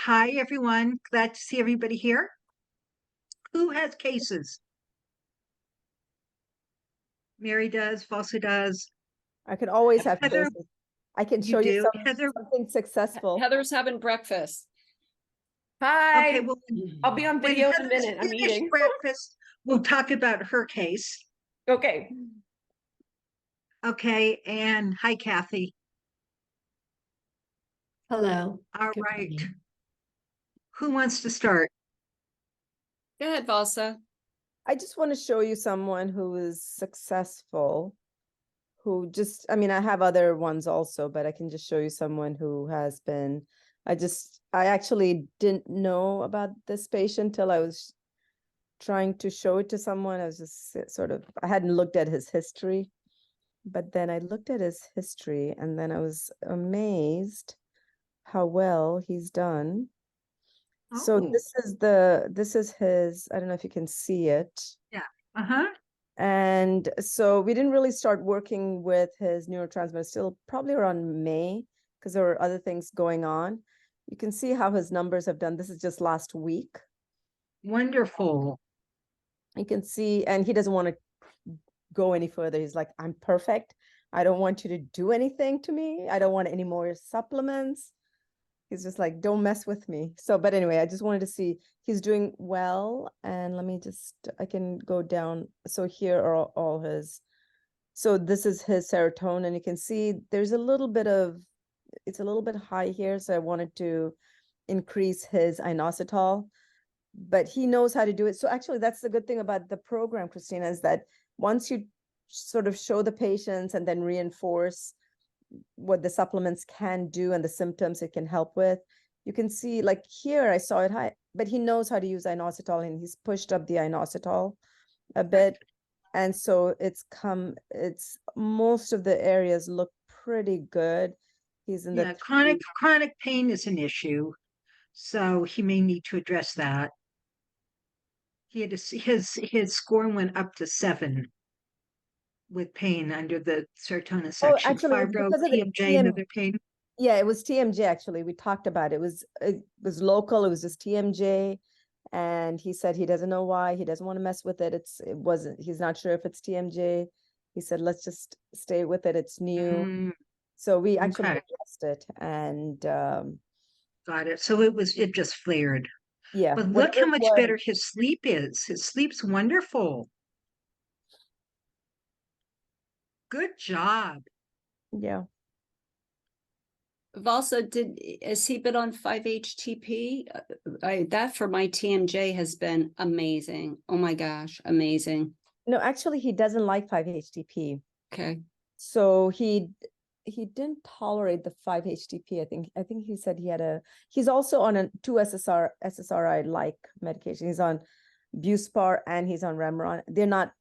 Hi, everyone. Glad to see everybody here. Who has cases? Mary does, Valsa does. I can always have Heather, cases. I can you show you do. Heather, something successful. Heather's having breakfast. okay, Hi, well, I'll be on when video in a Heather's minute. I'm finished eating. breakfast, we'll talk about her case. Okay. Okay, and hi, Kathy. Hello. All Good right. morning. Who wants to start? Go ahead, Valsa. I just want to show you someone who is successful, who just, I mean, I have other ones also, but I can just show you someone who has been, I actually didn't know about this patient till I was trying to show it to someone. I was just sort of, I hadn't looked at his history, but then I looked at his history and then I was amazed how well he's done. So Oh, this is his, I don't know if you can see it. yeah. Uh-huh. And so we didn't really start working with his neurotransmitter still probably around May because there were other things going on. You can see how his numbers have done. This is just last week. Wonderful. You can see, and he doesn't want to go any further. He's like, I'm perfect. I don't want you to do anything to me. I don't want any more supplements. He's just like, don't mess with me. So, but anyway, I just wanted to see he's doing well. And let me just, I can go down. So here are all his, so this is his serotonin. You can see there's a little bit of, it's a little bit high here. So I wanted to increase his inositol, but he knows how to do it. So actually that's the good thing about the program, Christina, is that once you sort of show the patients and then reinforce what the supplements can do and the symptoms it can help with, you can see like here I saw it high, but he knows how to use inositol and he's pushed up the inositol a bit. And so it's most of the areas look pretty good. He's in Yeah, the chronic pain is an issue, so he may need to address that. He had his score went up to 7 with pain under the serotonin section. actually it's Fibro, because of the TMJ, and other pain. Yeah, it was TMJ actually. We talked about it. It was local. It was just TMJ. And he said he doesn't know why. He doesn't want to mess with it. He's not sure if it's TMJ. He said, let's just stay with it. It's new. So we actually Okay. addressed it. And Got it. So it just flared. yeah. But look whatever how it much was- better his sleep is. His sleep's wonderful. Good job. Yeah. Valsa, has he been on 5-HTP? That for my TMJ has been amazing. Oh my gosh, amazing. No, actually he doesn't like 5-HTP. Okay. So he didn't tolerate the 5-HTP. I think he said he's also on two SSRI like medication. He's on Buspar and he's on Remeron. They're not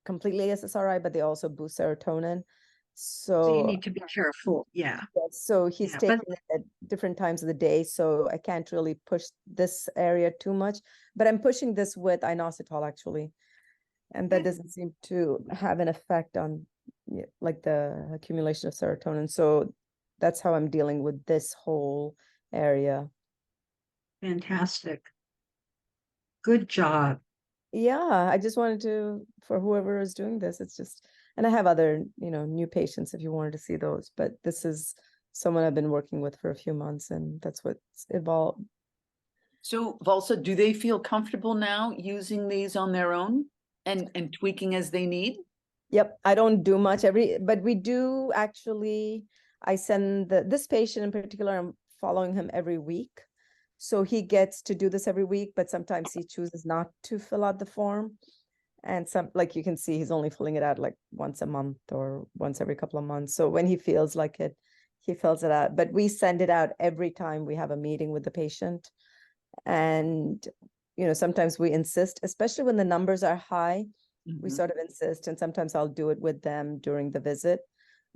completely SSRI, but they also boost serotonin. So you So need to be careful. Yeah. so he's Yeah, taking it at different times of the day. So I can't really push this area too much, but I'm pushing this with inositol actually. And that doesn't seem to have an effect on like the accumulation of serotonin. So that's how I'm dealing with this whole area. Fantastic. Good job. Yeah, I just wanted to, for whoever is doing this, it's just, and I have other, new patients if you wanted to see those, but this is someone I've been working with for a few months and that's what's evolved. So Valsa, do they feel comfortable now using these on their own and tweaking as they need? Yep, I don't do much but we do actually, I send this patient in particular, I'm following him every week. So he gets to do this every week, but sometimes he chooses not to fill out the form. And like you can see, he's only filling it out like once a month or once every couple of months. So when he feels like it, he fills it out. But we send it out every time we have a meeting with the patient. And, sometimes we insist, especially when the numbers are high, we sort of insist. And sometimes I'll do it with them during the visit.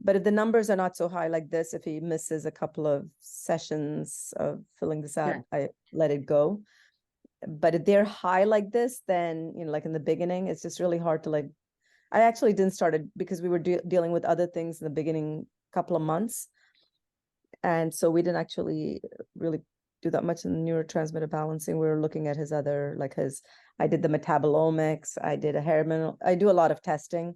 But if the numbers are not so high like this, if he misses a couple of sessions of filling this out, I let it go. But if they're high like this, then, like in the beginning, it's just really hard to I actually didn't start it because we were dealing with other things in the beginning couple of months. And so we didn't actually really do that much in neurotransmitter balancing. We were looking at his other, like I did the metabolomics, I did a hair I do a lot of testing.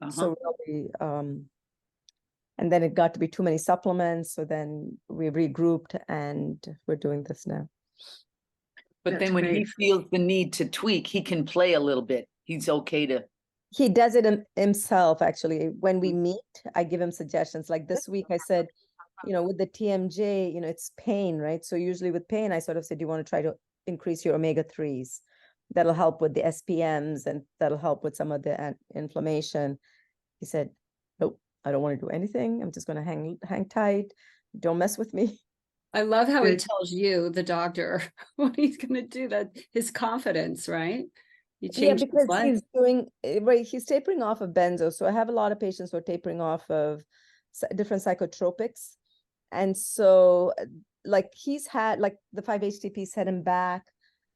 So really, and then it got to be too many supplements. So then we regrouped and we're doing this now. But then when he feels the need to tweak, he can play a little bit. He's okay to. He does it himself, actually. When we meet, I give him suggestions. Like this week, I said, with the TMJ, it's pain, right? So usually with pain, I sort of said, do you want to try to increase your omega-3s? That'll help with the SPMs and that'll help with some of the inflammation. He said, nope, I don't want to do anything. I'm just going to hang tight. Don't mess with me. I love how he tells you, the doctor, what he's going to do, that his confidence, right? Yeah, because he's doing, right, he's tapering off of benzo. So I have a lot of patients who are tapering off of different psychotropics. And so like he's had, like the 5-HTP set him back.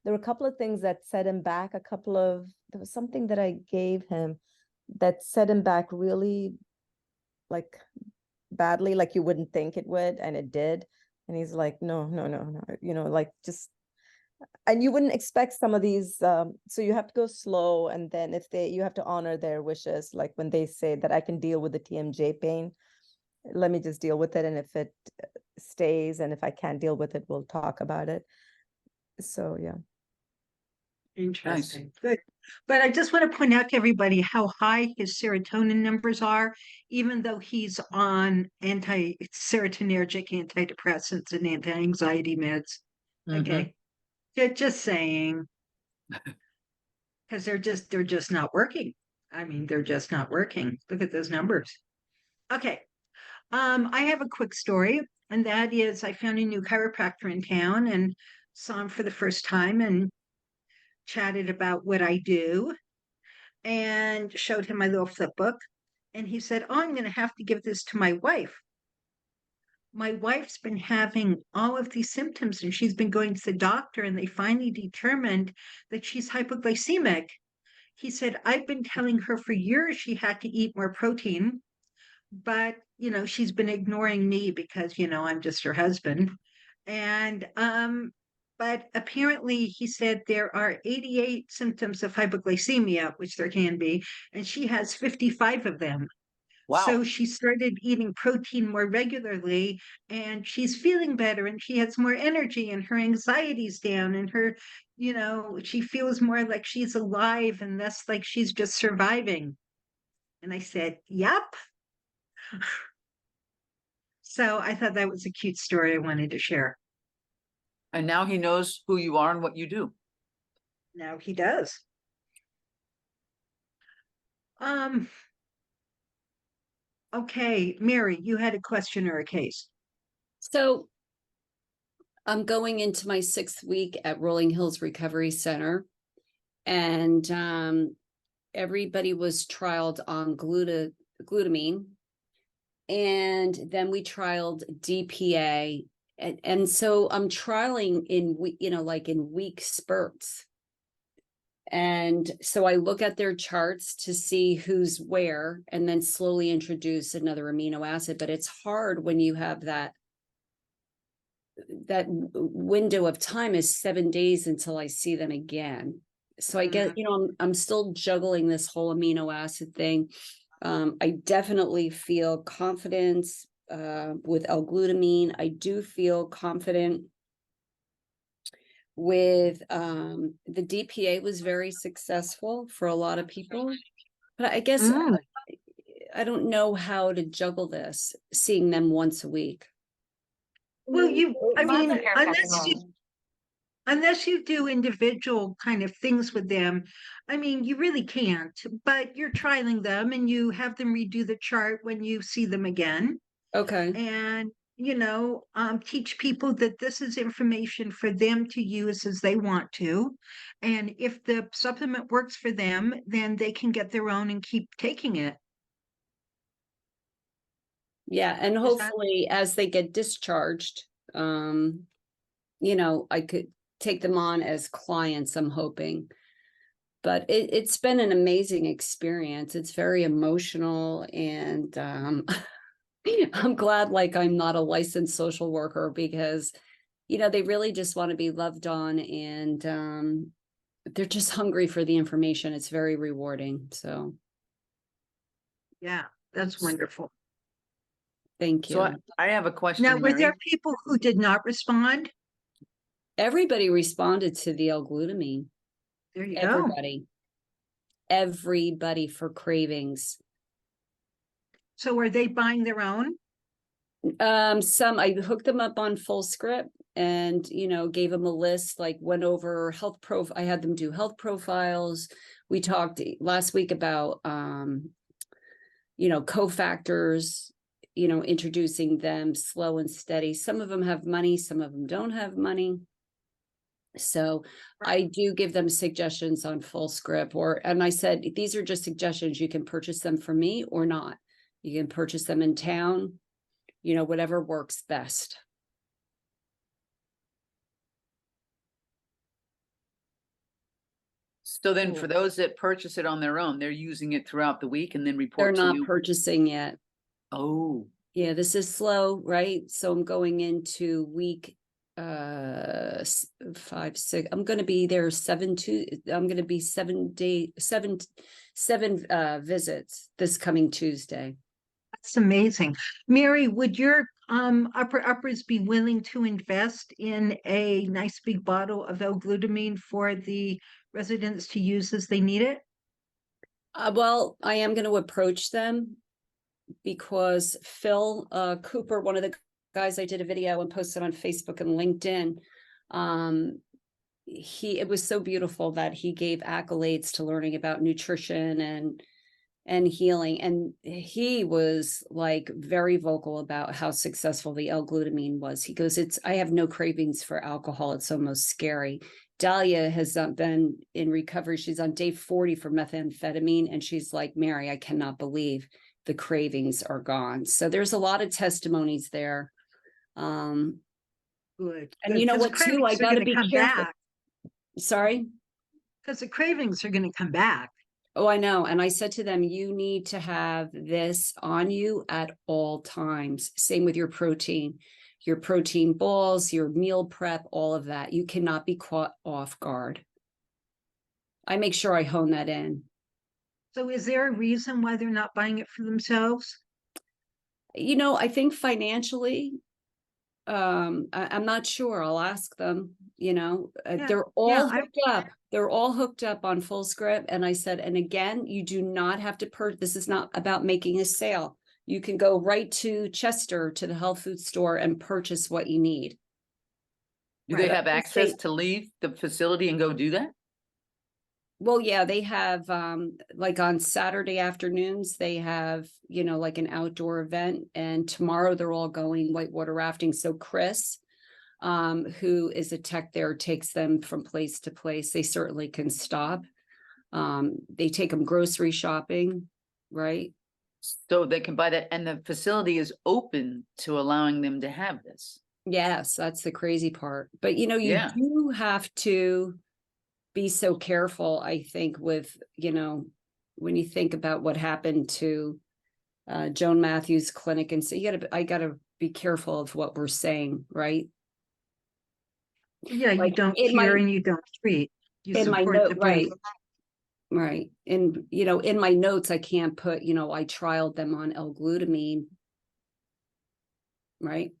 There were a couple of things that set him back, there was something that I gave him that set him back really like badly, like you wouldn't think it would, and it did. And he's like, no, like just, and you wouldn't expect some of these, so you have to go slow. And then you have to honor their wishes. Like when they say that I can deal with the TMJ pain, let me just deal with it. And if it stays, and if I can't deal with it, we'll talk about it. So, yeah. Interesting. Nice. Good. But I just want to point out to everybody how high his serotonin numbers are, even though he's on anti-serotonergic antidepressants and anti-anxiety meds. Okay. Just saying. Because they're just not working. I mean, they're just not working. Look at those numbers. Okay. I have a quick story, and that is I found a new chiropractor in town and saw him for the first time and chatted about what I do and showed him my little flip book. And he said, oh, I'm going to have to give this to my wife. My wife's been having all of these symptoms and she's been going to the doctor, and they finally determined that she's hypoglycemic. He said, I've been telling her for years she had to eat more protein, but, she's been ignoring me because, I'm just her husband. And, but apparently he said there are 88 symptoms of hypoglycemia, which there can be, and she has 55 of them. Wow. So she started eating protein more regularly, and she's feeling better, and she has more energy, and her anxiety's down, and her, she feels more like she's alive and less like she's just surviving. And I said, yep. So I thought that was a cute story I wanted to share. And now he knows who you are and what you do. Now he does. Okay, Mary, you had a question or a case. So I'm going into my 6th week at Rolling Hills Recovery Center, and everybody was trialed on glutamine, and then we trialed DPA, and so I'm trialing in week spurts. And so I look at their charts to see who's where, and then slowly introduce another amino acid. But it's hard when you have that window of time is 7 days until I see them again. So I get, I'm still juggling this whole amino acid thing. I definitely feel confidence with L-glutamine. I do feel confident with the DPA was very successful for a lot of people, but I guess I don't know how to juggle this, seeing them once a week. Well, unless you do individual kind of things with them, I mean, you really can't, but you're trialing them and you have them redo the chart when you see them again. Okay. And teach people that this is information for them to use as they want to. And if the supplement works for them, then they can get their own and keep taking it. Yeah. And hopefully as they get discharged, I could take them on as clients, I'm hoping. But it's been an amazing experience. It's very emotional, and I'm glad I'm not a licensed social worker, because they really just want to be loved on, and they're just hungry for the information. It's very rewarding. So Yeah, that's wonderful. thank you. So I have a question, Now, were there Mary. people who did not respond? Everybody responded to the L-glutamine. There you go. Everybody for cravings. So are they buying their own? Some I hooked them up on Full Script and, gave them a list, like went over I had them do health profiles. We talked last week about, cofactors, introducing them slow and steady. Some of them have money, some of them don't have money. So I do give them suggestions on Full Script, and I said, these are just suggestions. You can purchase them from me or not. You can purchase them in town, whatever works best. So then for those that purchase it on their own, they're using it throughout the week and then They're report to not you? purchasing yet. Oh, Yeah, this is slow, right? So I'm going into week 5, 6. I'm going to be there 7 visits this coming Tuesday. That's amazing. Mary, would your uppers be willing to invest in a nice big bottle of L-glutamine for the residents to use as they need it? Well, I am going to approach them because Phil Cooper, one of the guys I did a video and posted on Facebook and LinkedIn, it was so beautiful that he gave accolades to learning about nutrition and healing, and he was like very vocal about how successful the L-glutamine was. He goes, I have no cravings for alcohol. It's almost scary. Dahlia has been in recovery. She's on day 40 for methamphetamine, and she's like, Mary, I cannot believe the cravings are gone. So there's a lot of testimonies there. Good. And you know what, too? I got to be careful. Sorry? Because the cravings are going to come back. Oh, I know. And I said to them, you need to have this on you at all times. Same with your protein balls, your meal prep, all of that. You cannot be caught off guard. I make sure I hone that in. So is there a reason why they're not buying it for themselves? I think financially, I'm not sure. I'll ask them, they're all hooked up. They're all hooked up on Full Script. And I said, and again, you do not have to purchase. This is not about making a sale. You can go right to Chester, to the health food store, and purchase what you need. do they have access to leave the facility and go do that? Well, yeah, they have, like on Saturday afternoons, they have, like an outdoor event, and tomorrow they're all going whitewater rafting. So Chris, who is a tech there, takes them from place to place. They certainly can stop. They take them grocery shopping, right? So they can buy that, and the facility is open to allowing them to have this. Yes, that's the crazy part. But, you Yeah. do have to be so careful, I think, with, when you think about what happened to Joan Matthews Clinic. And so I gotta be careful of what we're saying, right? Yeah, you Like, don't cure and you don't treat. You in my support note, the person. right. And, in my notes, I can't put, I trialed them on L-glutamine, right?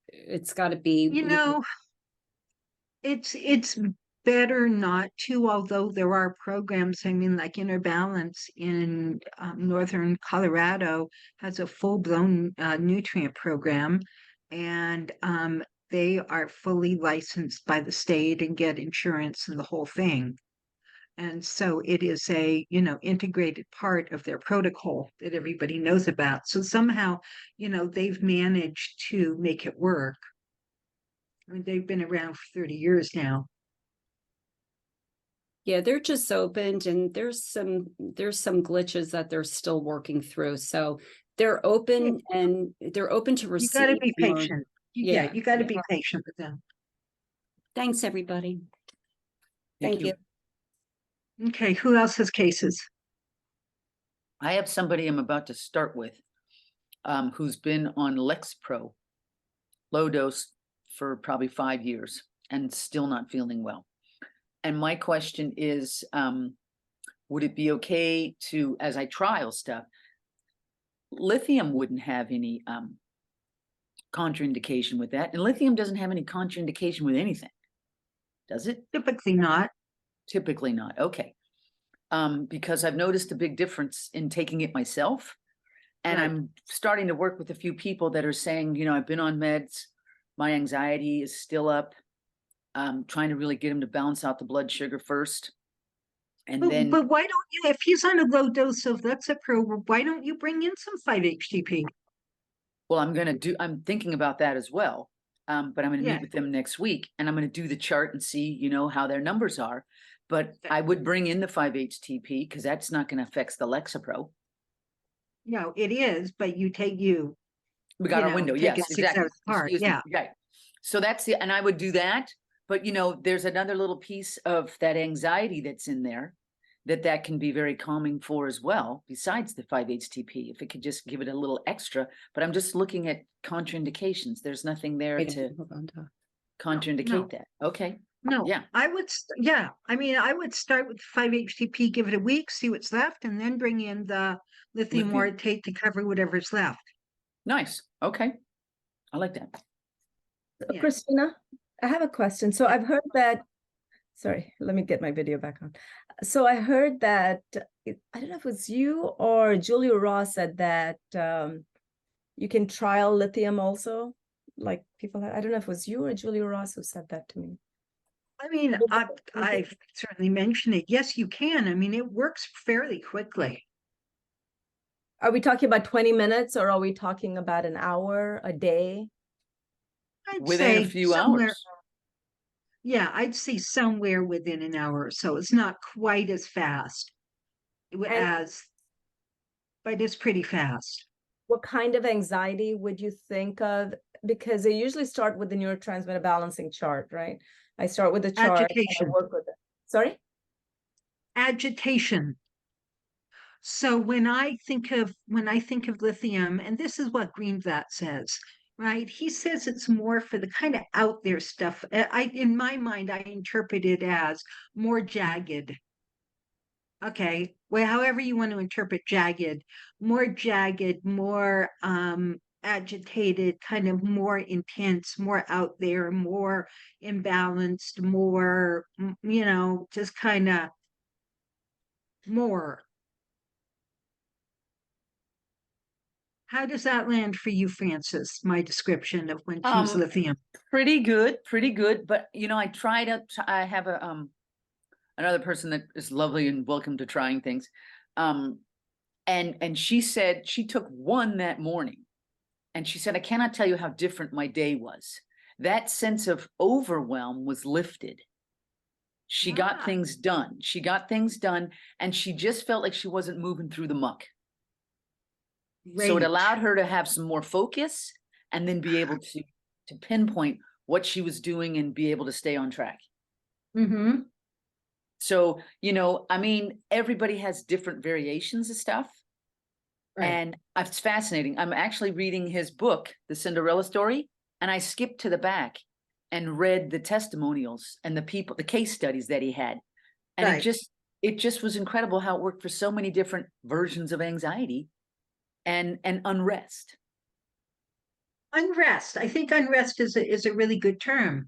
It's got to be, It's better not to, although there are programs. I mean, like Inner Balance in northern Colorado has a full-blown nutrient program, and they are fully licensed by the state and get insurance and the whole thing. And so it is a, integrated part of their protocol that everybody knows about. So somehow, they've managed to make it work. I mean, they've been around for 30 years now. yeah, they're just opened, and there's some glitches that they're still working through. So they're open, and they're open to receive. You got to be more. patient. Yeah, You got to be patient with them. Thanks, everybody. Thank you. Okay, who else has cases? I have somebody I'm about to start with, who's been on Lexpro, low dose for probably 5 years and still not feeling well. And my question is, would it be okay to, as I trial stuff, lithium wouldn't have any contraindication with that, and lithium doesn't have any contraindication with anything, does it? Typically not. Typically not. Okay. Because I've noticed a big difference in taking it myself. And Right. I'm starting to work with a few people that are saying, you know, I've been on meds, my anxiety is still up. Trying to really get him to balance out the blood sugar first. And then, But why don't you, if he's on a low dose of Lexapro, why don't you bring in some 5-HTP? well, I'm thinking about that as well. But I'm gonna Yeah. meet with them next week and I'm gonna do the chart and see, you know, how their numbers are. But I would bring in the 5-HTP because that's not gonna affect the Lexapro. No, it is, but you We got you our know, window, take yes, it 6 exactly. hours apart, Excuse me, yeah. right. So that's the, and I would do that, but you know, there's another little piece of that anxiety that's in there that can be very calming for as well, besides the 5-HTP, if it could just give it a little extra. But I'm just looking at contraindications. There's nothing there Wait, to hold on, Doc. contraindicate that. Okay, No, yeah. I would, yeah, I mean, I would start with 5-HTP, give it a week, see what's left, and then bring in the lithium Lithium. orotate to cover whatever's left. Nice. Okay. I like that. Yeah. Christina, I have a question. So I've heard that, sorry, let me get my video back on. So I heard that, I don't know if it was you or Julia Ross said that you can trial lithium also. Like people, I don't know if it was you or Julia Ross who said that to me. I mean, I've certainly mentioned it. Yes, you can. I mean, it works fairly quickly. Are we talking about 20 minutes or are we talking about an hour, a day? I'd Within a say few somewhere, hours. yeah, I'd say somewhere within an hour or so. It's not quite as fast And as, but it's pretty fast. what kind of anxiety would you think of? Because they usually start with the neurotransmitter balancing chart, right? I start with the chart, and I Agitation. work with it. Sorry? Agitation. So when I think of lithium, and this is what Greenblatt says, right? He says it's more for the kind of out there stuff. In my mind, I interpret it as more jagged. Okay, well, however you want to interpret jagged, more agitated, kind of more intense, more out there, more imbalanced, more, you know, just kind of more. How does that land for you, Francis? My description of when to use lithium. Pretty good, pretty good. But you know, I have a another person that is lovely and welcome to trying things. And she said she took one that morning and she said, I cannot tell you how different my day was. That sense of overwhelm was lifted. She got things done. She got things done and she just felt like she wasn't moving through the muck. So it allowed her to have some more focus and then be able to pinpoint what she was doing and be able to stay on track. Mm-hmm. So, you know, I mean, everybody has different variations of stuff. Right. And it's fascinating. I'm actually reading his book, The Cinderella Story, and I skipped to the back and read the testimonials and the people, the case studies that he had. And Right. it just was incredible how it worked for so many different versions of anxiety and unrest. Unrest. I think unrest is a really good term.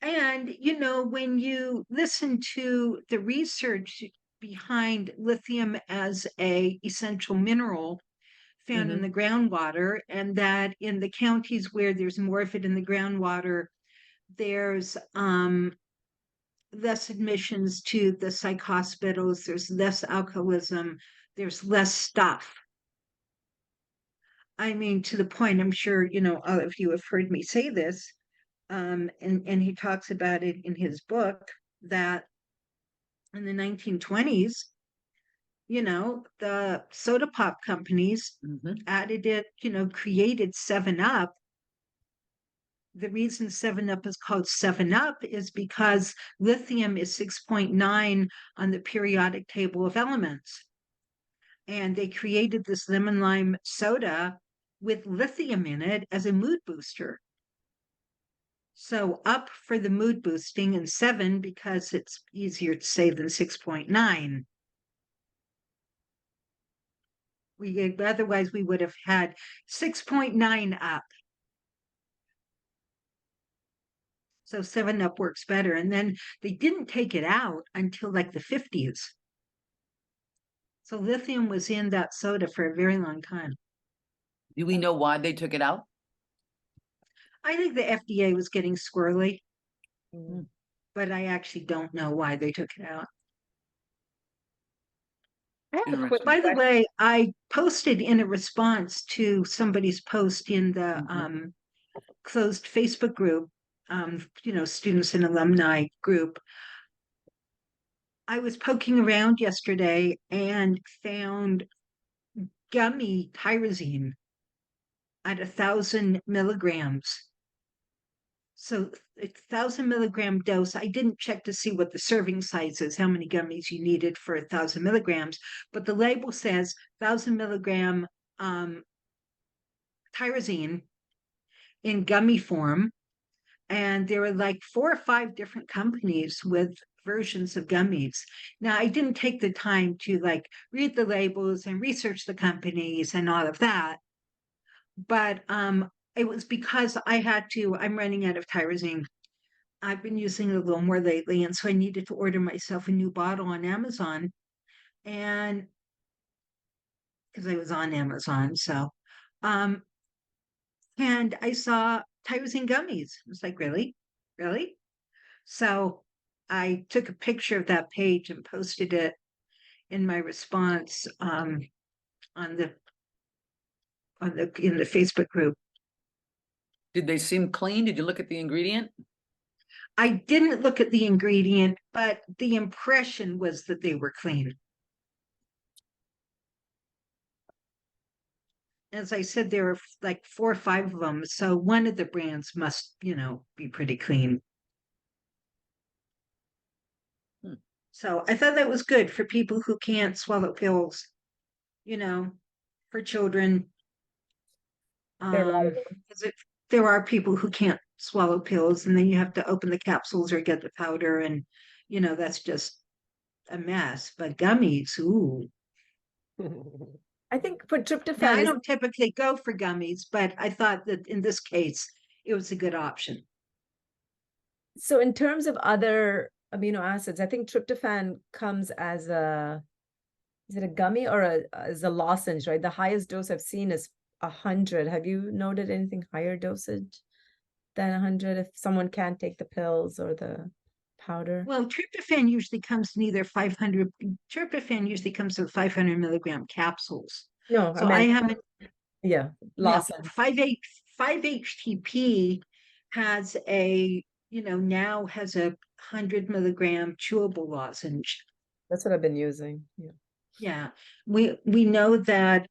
And, you know, when you listen to the research behind lithium as a essential mineral found in the groundwater, and that in the counties where there's more of it in the groundwater, there's less admissions to the psych hospitals, there's less alcoholism, there's less stuff. I mean, to the point, I'm sure, you know, all of you have heard me say this, and he talks about it in his book, that in the 1920s, you know, the soda pop companies added it, you know, created 7-Up. The reason 7-Up is called 7-Up is because lithium is 6.9 on the periodic table of elements. And they created this lemon lime soda with lithium in it as a mood booster. So up for the mood boosting and 7 because it's easier to say than 6.9. Otherwise we would have had 6.9 up. So 7 up works better. And then they didn't take it out until like the 50s. So lithium was in that soda for a very long time. Do we know why they took it out? I think the FDA was getting squirrely, Mm. but I actually don't know why they took it out. I have a quick Interesting. By the question. way, I posted in a response to somebody's post in the Mhm. closed Facebook group, students and alumni group. I was poking around yesterday and found gummy tyrosine at 1,000 milligrams. So 1,000 milligram dose. I didn't check to see what the serving size is, how many gummies you needed for 1,000 milligrams, but the label says 1,000 milligram tyrosine in gummy form. And there were like 4 or 5 different companies with versions of gummies. Now, I didn't take the time to like read the labels and research the companies and all of that, but it was because I'm running out of tyrosine. I've been using it a little more lately, and so I needed to order myself a new bottle on Amazon, and because I was on Amazon, so and I saw tyrosine gummies. I was like, really? Really? So I took a picture of that page and posted it in my response on the in the Facebook group. Did they seem clean? Did you look at the ingredient? I didn't look at the ingredient, but the impression was that they were clean. As I said, there were like 4 or 5 of them, so one of the brands must, be pretty clean. Hmm. So I thought that was good for people who can't swallow pills, for children. There are a lot of 'Cause there are people who can't swallow pills, and then you have to open the capsules or get the powder, and that's just a mess. But gummies, ooh. them. I think for Now tryptophan I is don't typically go for gummies, but I thought that in this case it was a good option. so in terms of other amino acids, I think tryptophan comes as is it a gummy or as a lozenge, right? The highest dose I've seen is 100. Have you noted anything higher dosage than 100 if someone can't take the pills or the powder? Well, tryptophan usually comes in either 500. Tryptophan usually comes in 500 milligram capsules. No, I So I meant, haven't. yeah, No, lozenge. 5-HTP has now has a 100 milligram chewable lozenge. That's what I've been using. Yeah. Yeah, we know that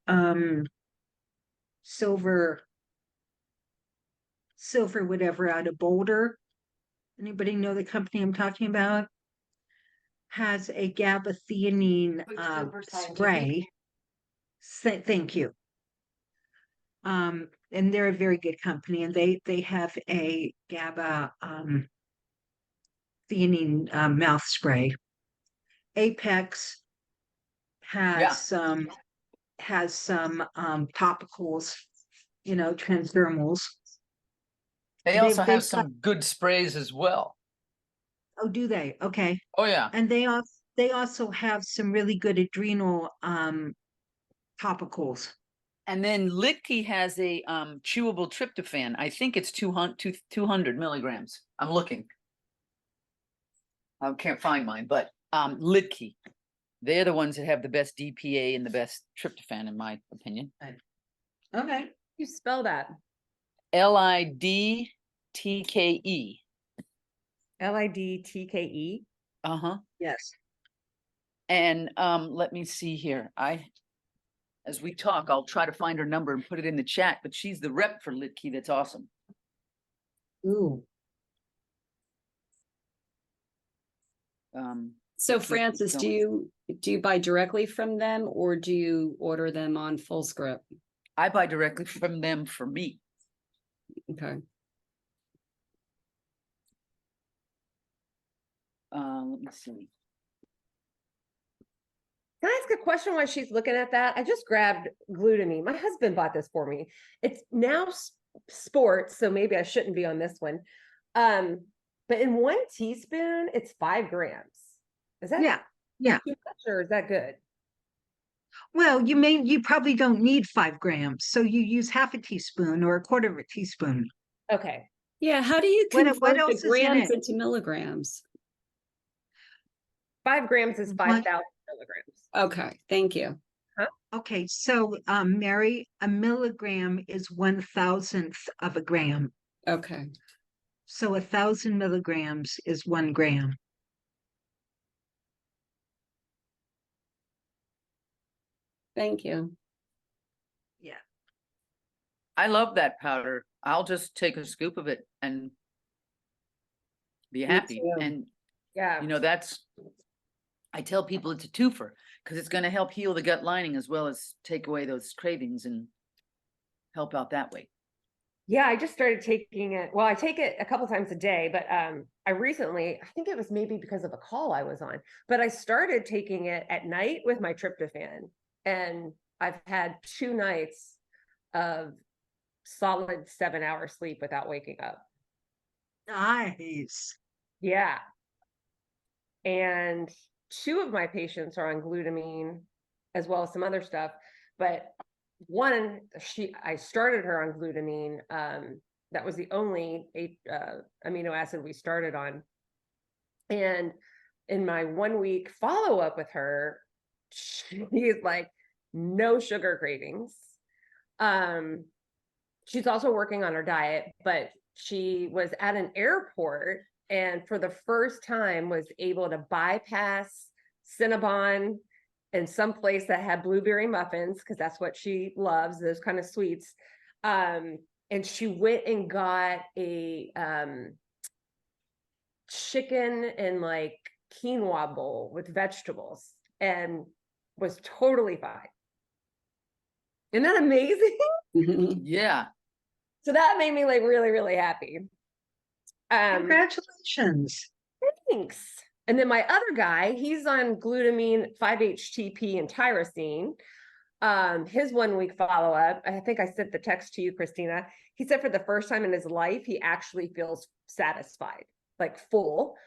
silver whatever out of Boulder. Anybody know the company I'm talking about? Has a GABA-theanine spray. Thank you. And they're a very good company, and they have a GABA theanine mouth spray. Apex Yeah. has some topicals, transdermals. They They've also have they've got some good sprays as well. oh, do they? Okay. Oh yeah. And they also have some really good adrenal topicals. And then Litke has a chewable tryptophan. I think it's 200 milligrams. I'm looking. I can't find mine, but Litke. They're the ones that have the best DPA and the best tryptophan, in my opinion. Okay. You spell that. LIDTKE. LIDTKE. Uh-huh. Yes. And let me see here. As we talk, I'll try to find her number and put it in the chat, but she's the rep for Litke. That's awesome. Ooh. So Let's keep Francis, going. do you buy directly from them or do you order them on Full Script? I buy directly from them for me. Okay. let me see. Can I ask a question while she's looking at that? I just grabbed glutamine. My husband bought this for me. It's now sports, so maybe I shouldn't be on this one. But in 1 teaspoon, it's 5 grams. Is that Yeah. too much or is that good? Well, you probably don't need 5 grams, so you use half a teaspoon or a quarter of a teaspoon. Okay. Yeah, how do you What convert the else is in grams it? into milligrams? 5 grams is One- 5,000 milligrams. Okay, thank you. Okay, so Mary, a milligram is 1,000th of a gram. Okay, So 1,000 milligrams is 1 gram. thank you. Yeah. I love that powder. I'll just take a scoop of it and be happy. too. And Yeah. you know, I tell people it's a twofer because it's going to help heal the gut lining as well as take away those cravings and help out that way. Yeah, I just started taking it. Well, I take it a couple times a day, but I recently, I think it was maybe because of a call I was on, but I started taking it at night with my tryptophan. And I've had 2 nights of solid 7-hour sleep without waking up. Nice. Yeah. And 2 of my patients are on glutamine as well as some other stuff, but one, I started her on glutamine. That was the only amino acid we started on. And in my 1 week follow-up with her, she's like, no sugar cravings. She's also working on her diet, but she was at an airport and for the first time was able to bypass Cinnabon in some place that had blueberry muffins, because that's what she loves, those kind of sweets. And she went and got a chicken and like quinoa bowl with vegetables and was totally fine. Isn't that amazing? Yeah. So that made me like really, really happy. Congratulations. Thanks. And then my other guy, he's on glutamine, 5-HTP, and tyrosine. His 1 week follow-up, I think I sent the text to you, Christina. He said for the first time in his life, he actually feels satisfied, like full.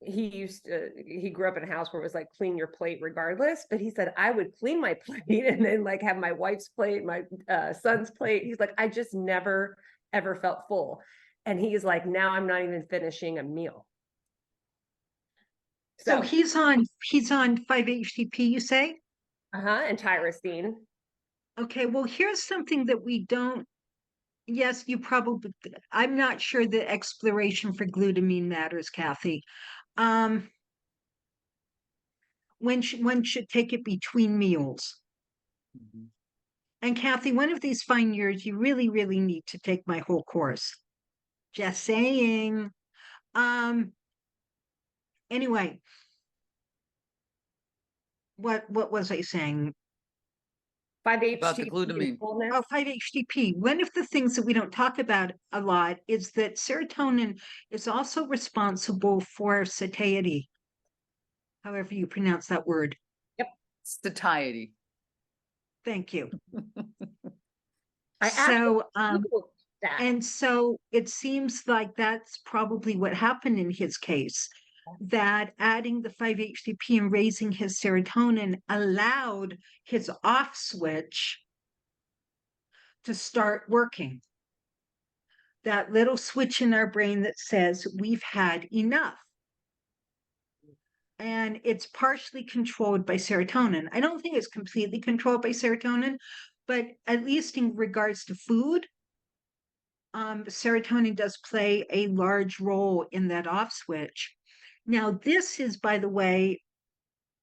He grew up in a house where it was like clean your plate regardless, but he said I would clean my plate and then like have my wife's plate, my son's plate. He's like, I just never ever felt full. And he's like, now I'm not even finishing a meal. So he's on 5-HTP, you say? And tyrosine. Okay, well, here's something that we don't. Yes, I'm not sure that exploration for glutamine matters, Kathy. One should take it between meals. Mhm. And Kathy, one of these fine years, you really, really need to take my whole course. Just saying. Anyway, what was I saying? 5-HTP About the glutamine. Oh, 5-HTP. One of the things that we don't talk about a lot is that serotonin is also responsible for satiety, however you pronounce that word. Satiety. Thank you. I So, Googled that. and so it seems like that's probably what happened in his case, that adding the 5-HTP and raising his serotonin allowed his off switch to start working. That little switch in our brain that says we've had enough. And it's partially controlled by serotonin. I don't think it's completely controlled by serotonin, but at least in regards to food, serotonin does play a large role in that off switch. Now, this is, by the way,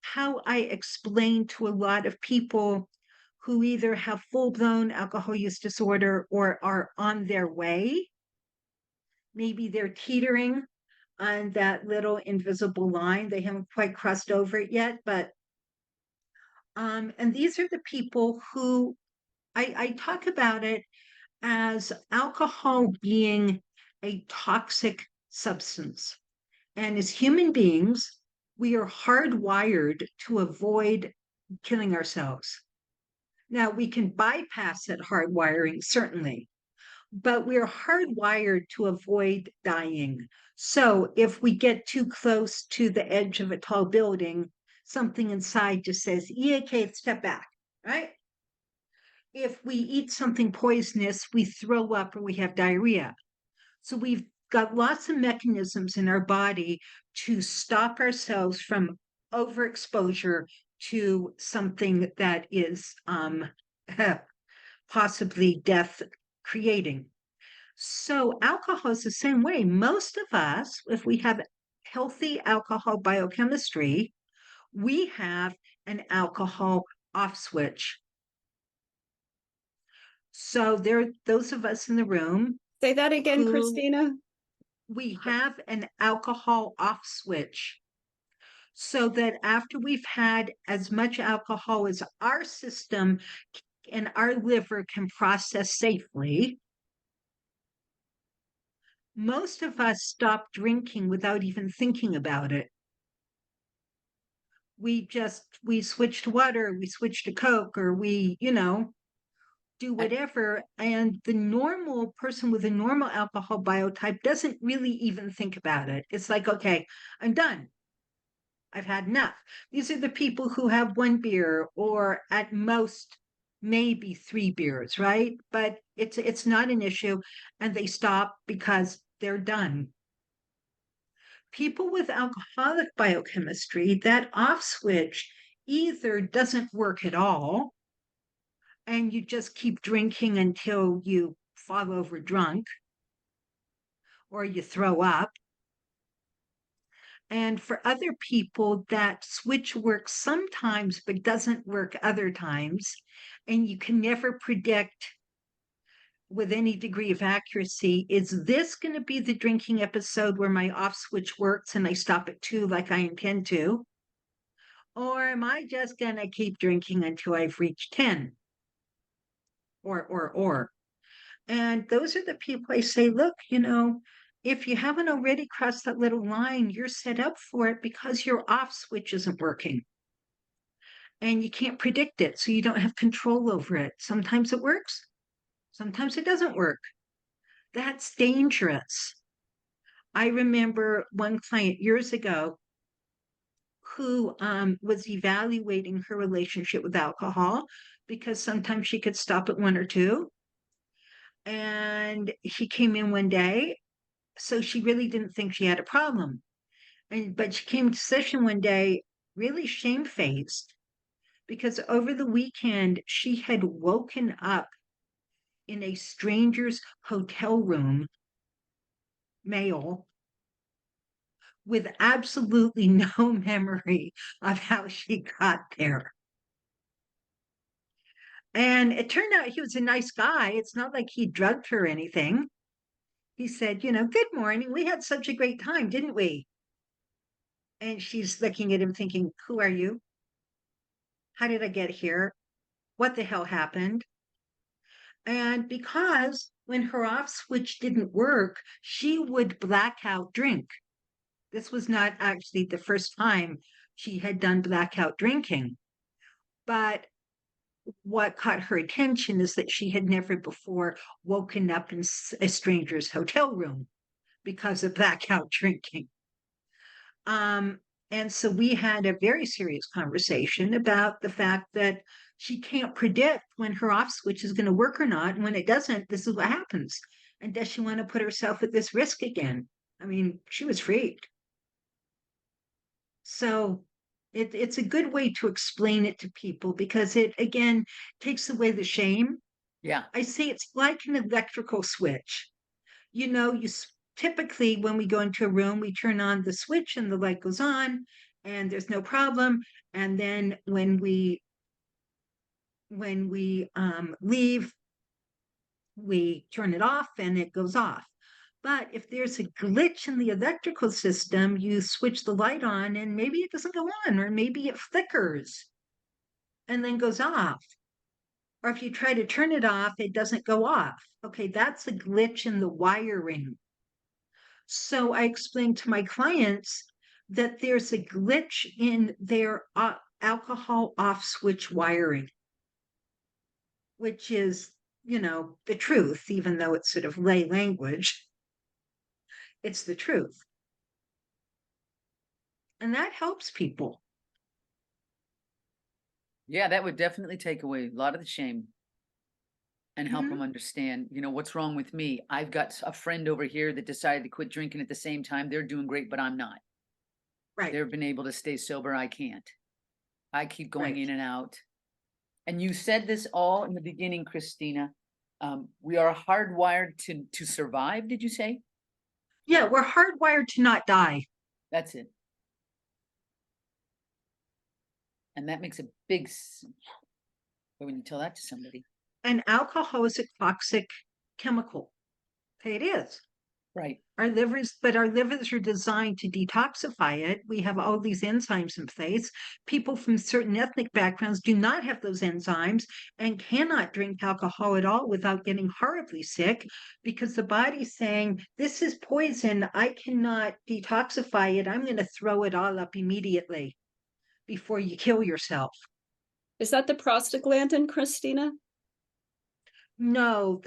how I explain to a lot of people who either have full-blown alcohol use disorder or are on their way. Maybe they're teetering on that little invisible line. They haven't quite crossed over it yet, but and these are the people who I talk about it as alcohol being a toxic substance. And as human beings, we are hardwired to avoid killing ourselves. Now, we can bypass that hardwiring, certainly, but we're hardwired to avoid dying. So if we get too close to the edge of a tall building, something inside just says, yeah, okay, step back, right? If we eat something poisonous, we throw up or we have diarrhea. So we've got lots of mechanisms in our body to stop ourselves from overexposure to something that is possibly death creating. So alcohol is the same way. Most of us, if we have healthy alcohol biochemistry, we have an alcohol off switch. So there, those of us in the room, Say that again, who- Christina. we have an alcohol off switch. So that after we've had as much alcohol as our system and our liver can process safely, most of us stop drinking without even thinking about it. We switch to water, we switch to Coke, or we, do whatever. And the normal person with a normal alcohol biotype doesn't really even think about it. It's like, okay, I'm done. I've had enough. These are the people who have one beer or at most maybe 3 beers, right? But it's not an issue, and they stop because they're done. People with alcoholic biochemistry, that off switch either doesn't work at all, and you just keep drinking until you fall over drunk or you throw up. And for other people, that switch works sometimes, but doesn't work other times. And you can never predict with any degree of accuracy, is this going to be the drinking episode where my off switch works and I stop at 2 like I intend to? Or am I just going to keep drinking until I've reached 10? Or. And those are the people I say, look, if you haven't already crossed that little line, you're set up for it because your off switch isn't working. And you can't predict it, so you don't have control over it. Sometimes it works, sometimes it doesn't work. That's dangerous. I remember one client years ago who was evaluating her relationship with alcohol because sometimes she could stop at 1 or 2. And she came in one day, so she really didn't think she had a problem. But she came to session one day really shamefaced because over the weekend she had woken up in a stranger's hotel room, male, with absolutely no memory of how she got there. And it turned out he was a nice guy. It's not like he drugged her or anything. He said, good morning. We had such a great time, didn't we? And she's looking at him thinking, who are you? How did I get here? What the hell happened? And because when her off switch didn't work, she would black out drink. This was not actually the first time she had done blackout drinking. But what caught her attention is that she had never before woken up in a stranger's hotel room because of blackout drinking. And so we had a very serious conversation about the fact that she can't predict when her off switch is going to work or not. And when it doesn't, this is what happens. And does she want to put herself at this risk again? I mean, she was freaked. So it's a good way to explain it to people because it, again, takes away the shame. Yeah. I say it's like an electrical switch. Typically when we go into a room, we turn on the switch and the light goes on and there's no problem. And then when we leave, we turn it off and it goes off. But if there's a glitch in the electrical system, you switch the light on and maybe it doesn't go on, or maybe it flickers and then goes off. Or if you try to turn it off, it doesn't go off. Okay, that's a glitch in the wiring. So I explained to my clients that there's a glitch in their alcohol off switch wiring, which is, the truth, even though it's sort of lay language. It's the truth. And that helps people. Yeah, that would definitely take away a lot of the shame and help Mhm. them understand, what's wrong with me. I've got a friend over here that decided to quit drinking at the same time. They're doing great, but I'm not. Right. They've been able to stay sober. I can't. I keep going Right. in and out. And you said this all in the beginning, Christina. We are hardwired to survive, did you say? Yeah, we're hardwired to not die. That's it. And that makes a big when you tell that to somebody. And alcohol is a toxic chemical. It is. Right. Our livers are designed to detoxify it. We have all these enzymes in place. People from certain ethnic backgrounds do not have those enzymes and cannot drink alcohol at all without getting horribly sick because the body's saying, this is poison. I cannot detoxify it. I'm going to throw it all up immediately before you kill yourself. Is that the prostaglandin, Christina? No,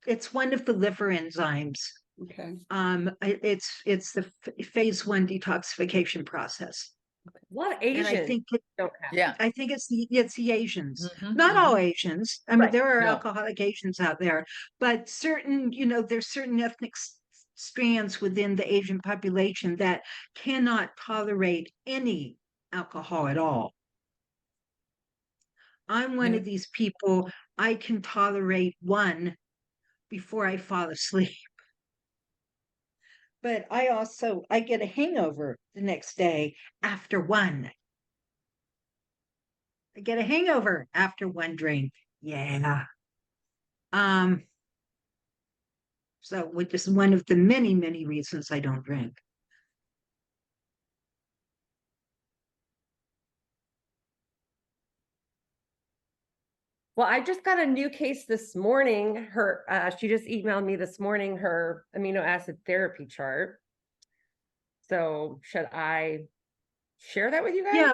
it's one of the liver enzymes. Okay. It's the phase 1 detoxification process. A lot of And I Asians think don't have. Yeah. I think it's the Asians. Mhm, Not all Asians. I mean, Right. there are No. alcoholic Asians out there, but there's certain ethnic strands within the Asian population that cannot tolerate any alcohol at all. I'm one You- of these people. I can tolerate one before I fall asleep. But I get a hangover the next day after one. I get a hangover after one drink. Yeah. Um, so which is one of the many, many reasons I don't drink. Well, I just got a new case this morning. She just emailed me this morning her amino acid therapy chart. So should I share that with you guys? Yeah.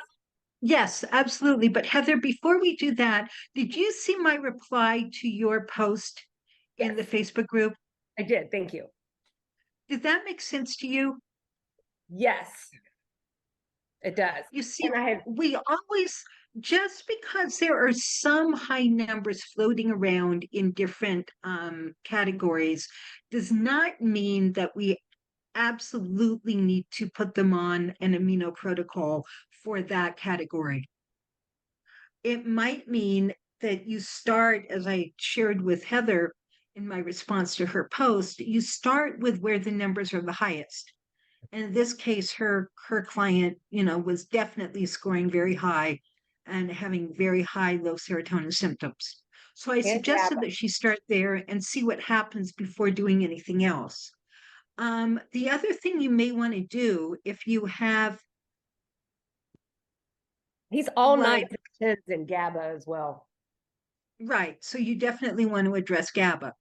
Yes, absolutely. But Heather, before we do that, did you see my reply to your post in the Yes. Facebook group? I did. Thank you. Did that make sense to you? Yes, it does. You see, And I had we always, just because there are some high numbers floating around in different categories, does not mean that we absolutely need to put them on an amino protocol for that category. It might mean that you start, as I shared with Heather in my response to her post, you start with where the numbers are the highest. And in this case, her client, was definitely scoring very high and having very high low serotonin symptoms. So I and suggested GABA. that she start there and see what happens before doing anything else. The other thing you may want to do if you have He's all like nines and tens in GABA as well. right, so you definitely want to address GABA.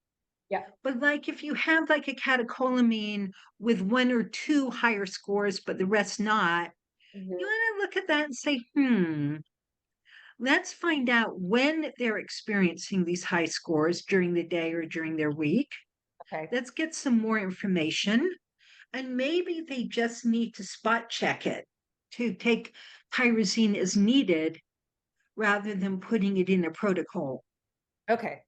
Yeah. But like if you have like a catecholamine with one or two higher scores, but the rest not, Mhm. you want to look at that and say, let's find out when they're experiencing these high scores during the day or during their week. Okay. Let's get some more information. And maybe they just need to spot check it to take tyrosine as needed rather than putting it in a protocol. Okay.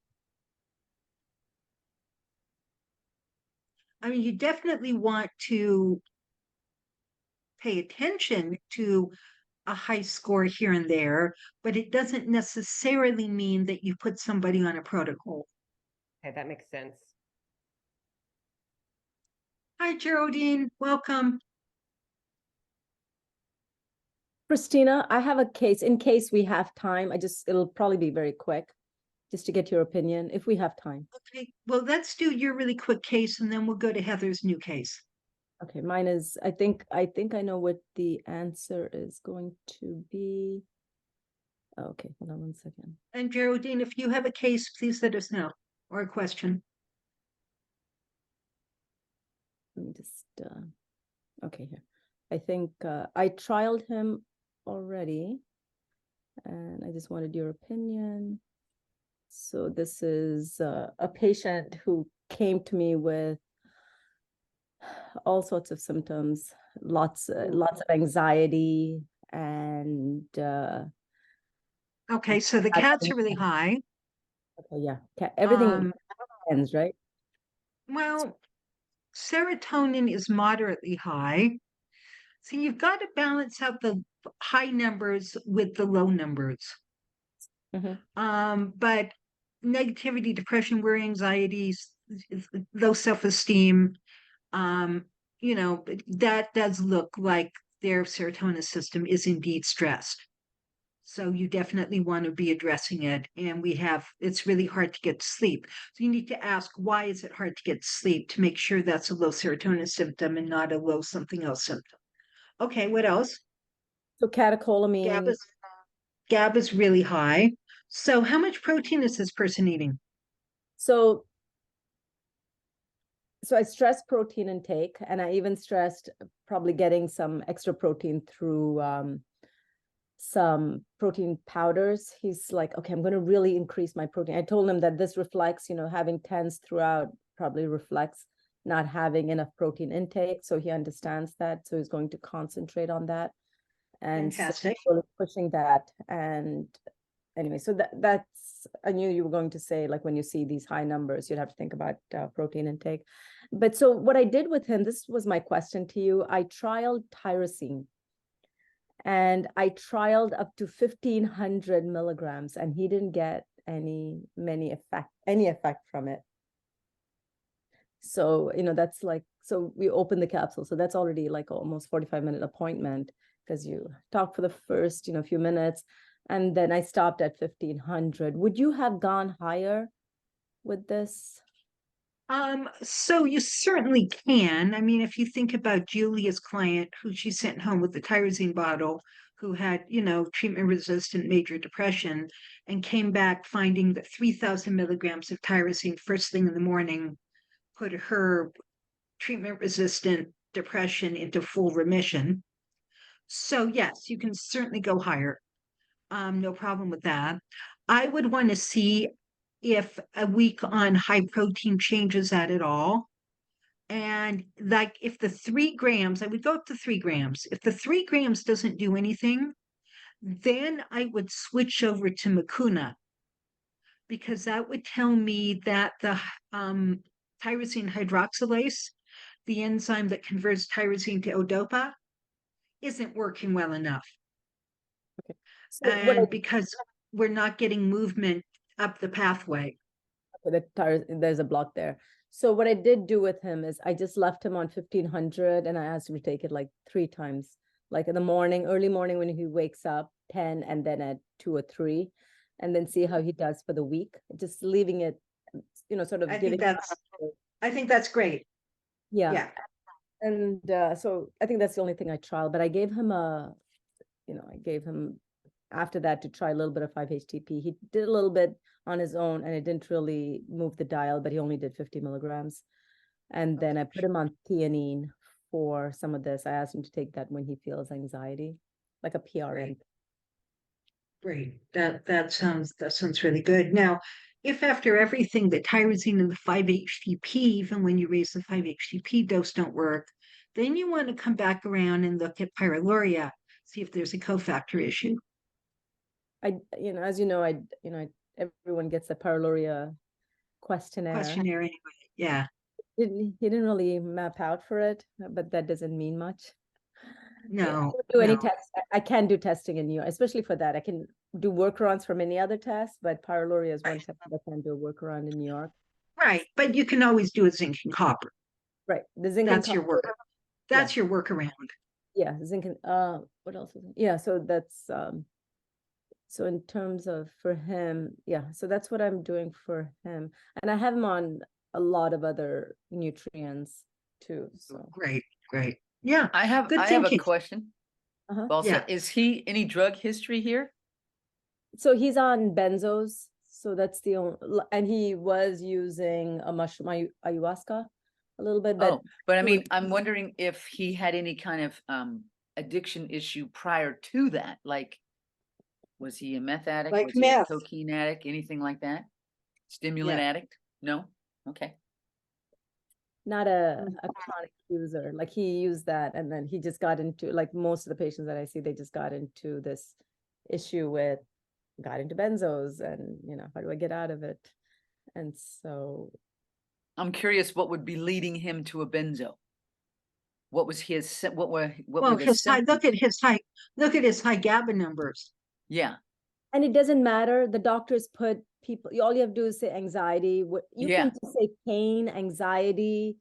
I mean, you definitely want to pay attention to a high score here and there, but it doesn't necessarily mean that you put somebody on a protocol. Okay, that makes sense. Hi, Geraldine. Welcome. Christina, I have a case in case we have time. It'll probably be very quick, just to get your opinion if we have time. Okay, well, let's do your really quick case and then we'll go to Heather's new case. Okay, mine is, I think I know what the answer is going to be. Okay, hold on one second. And Geraldine, if you have a case, please let us know or a question. let me just, okay, here. I think I trialed him already, and I just wanted your opinion. So this is a patient who came to me with all sorts of symptoms, lots of anxiety, and Okay, so the cats are really high. okay, yeah, everything Um, ends, right? well, serotonin is moderately high. So you've got to balance out the high numbers with the low numbers. Mhm. But negativity, depression, worry, anxieties, low self-esteem, you know, that does look like their serotonin system is indeed stressed. So you definitely want to be addressing it. And it's really hard to get to sleep. So you need to ask, why is it hard to get to sleep, to make sure that's a low serotonin symptom and not a low something else symptom. Okay, what else? So catecholamine. GABA's really high. So how much protein is this person eating? So I stressed protein intake, and I even stressed probably getting some extra protein through some protein powders. He's like, okay, I'm going to really increase my protein. I told him that this reflects, having TENS throughout probably reflects not having enough protein intake. So he understands that. So he's going to concentrate on that. And Fantastic. so really pushing that. And anyway, so that's, I knew you were going to say, like, when you see these high numbers, you'd have to think about protein intake. But so what I did with him, this was my question to you. I trialed tyrosine, and I trialed up to 1,500 milligrams, and he didn't get any effect from it. So, that's like, so we opened the capsule. So that's already like almost 45-minute appointment, because you talk for the first, few minutes, and then I stopped at 1,500. Would you have gone higher with this? So you certainly can. I mean, if you think about Julia's client who she sent home with the tyrosine bottle, who had, treatment-resistant major depression, and came back finding that 3,000 milligrams of tyrosine first thing in the morning put her treatment-resistant depression into full remission. So yes, you can certainly go higher. No problem with that. I would want to see if a week on high protein changes that at all. And like if the 3 grams, I would go up to 3 grams. If the 3 grams doesn't do anything, then I would switch over to Mucuna, because that would tell me that the tyrosine hydroxylase, the enzyme that converts tyrosine to O-DOPA, isn't working well enough. So what And because we're not getting movement up the pathway. there's a block there. So what I did do with him is I just left him on 1,500, and I asked him to take it like 3 times, like in the morning, early morning when he wakes up, 10, and then at 2 or 3, and then see how he does for the week. Just leaving it, sort of I giving. think that's great. Yeah. Yeah. And so I think that's the only thing I tried, but I gave him after that to try a little bit of 5-HTP. He did a little bit on his own, and it didn't really move the dial, but he only did 50 milligrams. And then I put him on theanine for some of this. I asked him to take that when he feels anxiety, like a PRN. Great. That sounds really good. Now, if after everything the tyrosine and the 5-HTP, even when you raise the 5-HTP dose, don't work, then you want to come back around and look at pyroluria, see if there's a cofactor issue. As everyone gets the pyroluria questionnaire. Anyway. Yeah. He didn't really map out for it, but that doesn't mean much. No. I don't do any tests. I can do testing in New York, especially for that. I can do workarounds for many other tests, but pyroluria is one test I can do a workaround in New York. Right, but you can always do a zinc and copper. Right, the zinc That's and your copper. work. That's your workaround. Yeah, zinc and what else is it? Yeah, so that's so in terms of for him, yeah, so that's what I'm doing for him, and I have him on a lot of other nutrients too. So Great. Yeah, I have good a thinking. question. Uh-huh. Also, Yeah. is he any drug history here? So he's on benzos. So that's the only, and he was using a mushroom ayahuasca. a little bit, but Oh, but I it mean, was- I'm wondering if he had any kind of addiction issue prior to that, like was he a meth addict? Like Was he a meth. cocaine addict? Anything like that? Stimulant Yeah. addict? No? Okay. not a chronic user. Like he used that and then he just got into, like most of the patients that I see, they just got into this issue with, got into benzos and, you know, how do I get out of it? And so I'm curious what would be leading him to a benzo? What was his, what were Well, the his high, symptoms? look at his high GABA numbers. Yeah, and it doesn't matter. The doctors put people, all you have to do is say anxiety. What you Yeah. can just say pain, anxiety,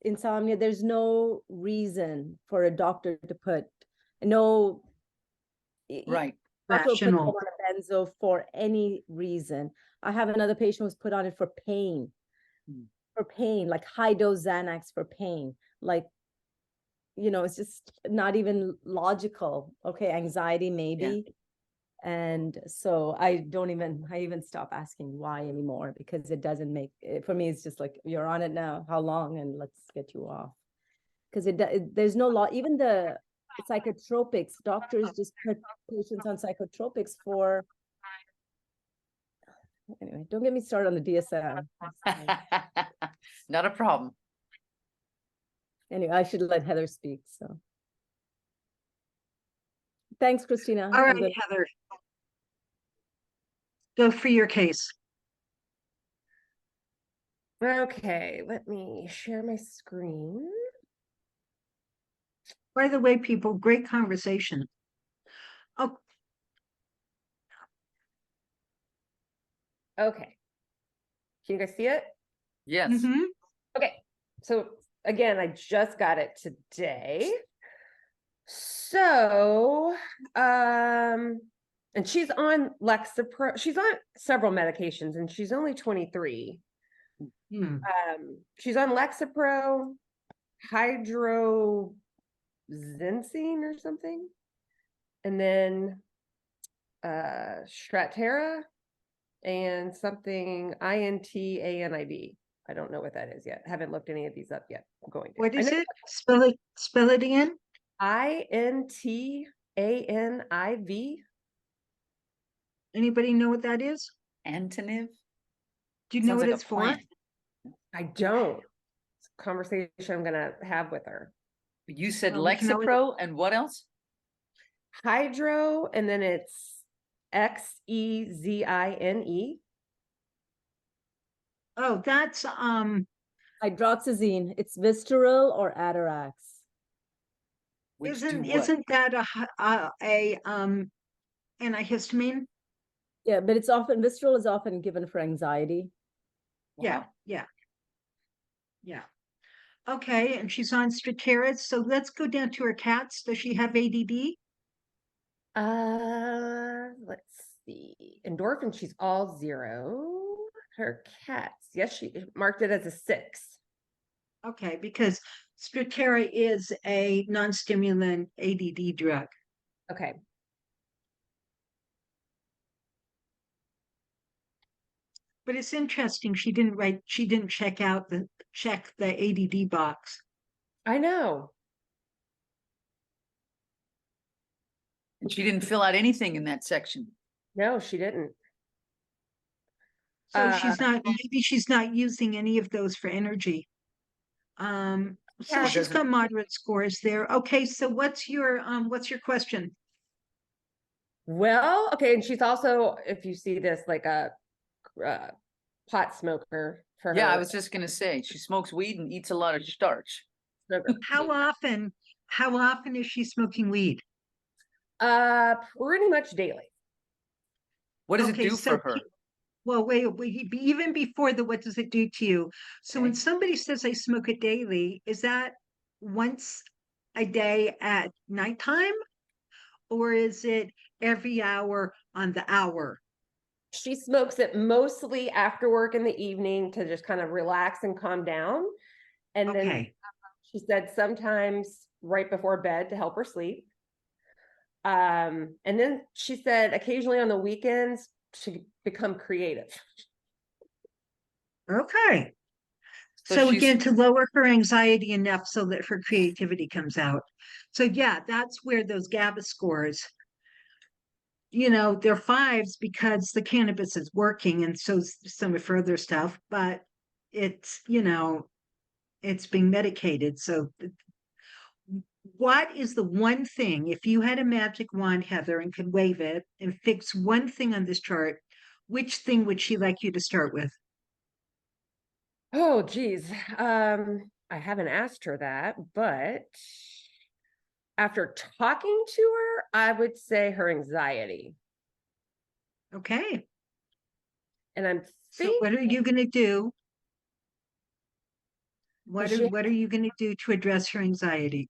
insomnia. There's no reason for a doctor to put no right. doctor will put them Rational. on a benzo for any reason. I have another patient who's put on it for pain. Mm. For pain, like high dose Xanax for pain. Like, you know, it's just not even logical. Okay, anxiety maybe. And so I even stop asking why anymore because it doesn't make for me, it's just like, you're on it now, how long, and let's get you off. Because there's no law, even the psychotropics, doctors just put patients on psychotropics for, anyway, don't get me started on the DSM. Not a problem. Anyway, I should let Heather speak, so. Thanks, Christina. All I'm right, good. Heather. Go for your case. Okay, let me share my screen. By the way, people, great conversation. Oh, Okay. Can you guys see it? Yes. mhm. Okay. So again, I just got it today. So, and she's on Lexapro. She's on several medications and she's only 23. Hmm. She's on Lexapro, hydroxyzine or something. And then Strattera and something INTANID. I don't know what that is yet. Haven't looked any of these up yet. I'm going to. What I is know it? Spell it again. INTANIV. Anybody know what that is? Antoniv? Do you know Sounds what like a it's for? plant. I don't. It's a conversation I'm gonna have with her. You said Well, we can always- Lexapro and what else? Hydro, and then it's XEZINE. Oh, that's Hydroxyzine, it's Visceral or Atarax. Which isn't do what? that a antihistamine? Yeah, but it's often, Visceral is often given for anxiety. Yeah, Wow. yeah. Okay, and she's on Strattera. So let's go down to her cats. Does she have ADD? Let's see. Endorphin, she's all 0. Her cats, yes, she marked it as a 6. Okay, because Strattera is a non-stimulant ADD drug. Okay. But it's interesting. She didn't check the ADD box. I know. And she didn't fill out anything in that section. No, she didn't. So maybe she's not using any of those for energy. So Yeah, she's doesn't- got moderate scores there. Okay, so what's your question? Well, okay, and she's also, if you see this, like a pot smoker for Yeah, her. I was just gonna say, she smokes weed and eats a lot of starch. sugar. How often is she smoking weed? Pretty much daily. What does it Okay, do so for her? Well, wait, even before what does it do to you? So when Okay. somebody says I smoke it daily, is that once a day at nighttime? Or is it every hour on the hour? She smokes it mostly after work in the evening to just kind of relax and calm down. And then Okay, she said sometimes right before bed to help her sleep. And then she said occasionally on the weekends to become creative. okay. So she's- again, to lower her anxiety enough so that her creativity comes out. So yeah, that's where those GABA scores, they're fives because the cannabis is working, and so some of her other stuff, but it's, it's being medicated. So what is the one thing, if you had a magic wand, Heather, and could wave it and fix one thing on this chart, which thing would she like you to start with? Oh, geez. I haven't asked her that, but after talking to her, I would say her anxiety. Okay. And I'm So what are you going to do? What she- are you going to do to address her anxiety?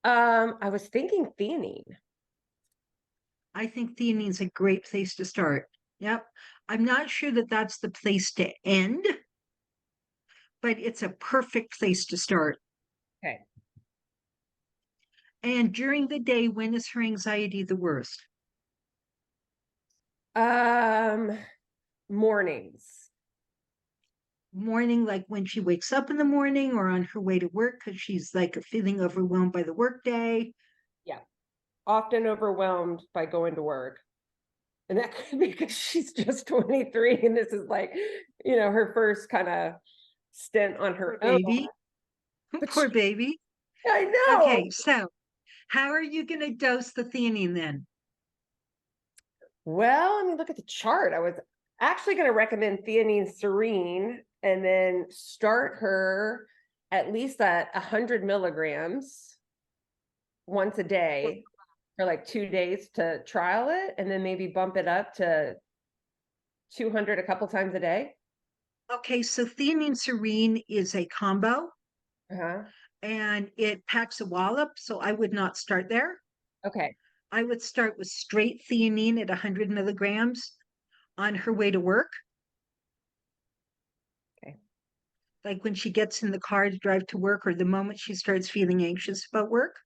I was thinking theanine. I think theanine's a great place to start. Yep. I'm not sure that that's the place to end, but it's a perfect place to start. Okay. And during the day, when is her anxiety the worst? Mornings. Morning, like when she wakes up in the morning or on her way to work because she's like feeling overwhelmed by the workday. Yeah. Often overwhelmed by going to work. And that could be because she's just 23 and this is like, her first kind of stint on her Poor own. baby. But Poor baby. I know. Okay, so how are you going to dose the theanine then? Well, I mean, look at the chart. I was actually going to recommend theanine serene and then start her at least at 100 milligrams once a day for like 2 days to trial it, and then maybe bump it up to 200 a couple times a day. Okay, so theanine serene is a combo Uh-huh. and it packs a wallop, so I would not start there. Okay. I would start with straight theanine at 100 milligrams on her way to work. Okay. Like when she gets in the car to drive to work or the moment she starts feeling anxious about work.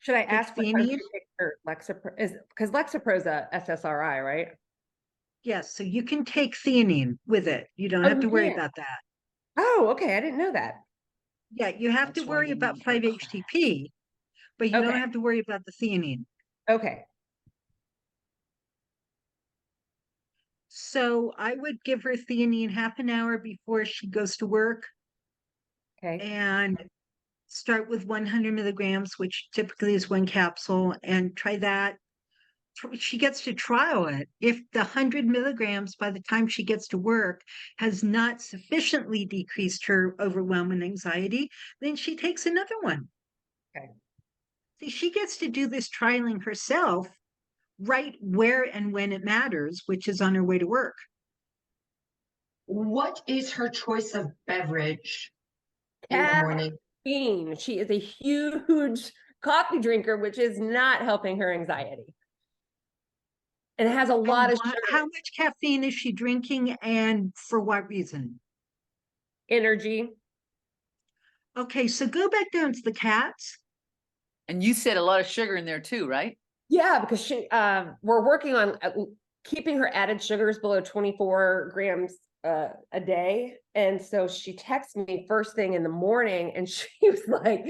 Should I Take ask what time theanine? she takes her Lexapro? Is because Lexapro is a SSRI, right? Yes, so you can take theanine with it. You don't Oh, have to you worry can. about that. Oh, okay. I didn't know that. Yeah, you have to That's why worry you about need her 5-HTP, but you don't Okay. have to worry about the theanine. Okay. So I would give her theanine half an hour before she goes to work Okay. and start with 100 milligrams, which typically is one capsule, and try that. She gets to trial it. If the 100 milligrams by the time she gets to work has not sufficiently decreased her overwhelm and anxiety, then she takes another one. Okay. See, she gets to do this trialing herself right where and when it matters, which is on her way to work. What is her choice of beverage in the morning? Caffeine. She is a huge coffee drinker, which is not helping her anxiety. And it has a lot of sugar. How much caffeine is she drinking and for what reason? Energy. Okay, so go back down to the cats. And you said a lot of sugar in there too, right? Yeah, because we're working on keeping her added sugars below 24 grams a day. And so she texted me first thing in the morning and she was like,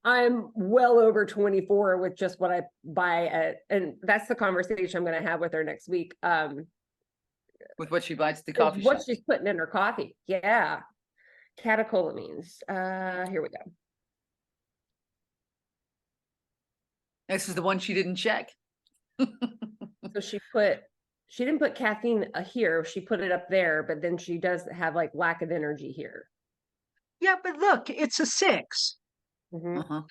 I'm well over 24 with just what I buy at, and that's the conversation I'm going to have with her next week. With what she buys at the Is coffee what shop. she's putting in her coffee. Yeah. Catecholamines. Here we go. This is the one she didn't check. So she didn't put caffeine here. She put it up there, but then she does have like lack of energy here. Yeah, but look, it's a 6. Mhm. Uh-huh.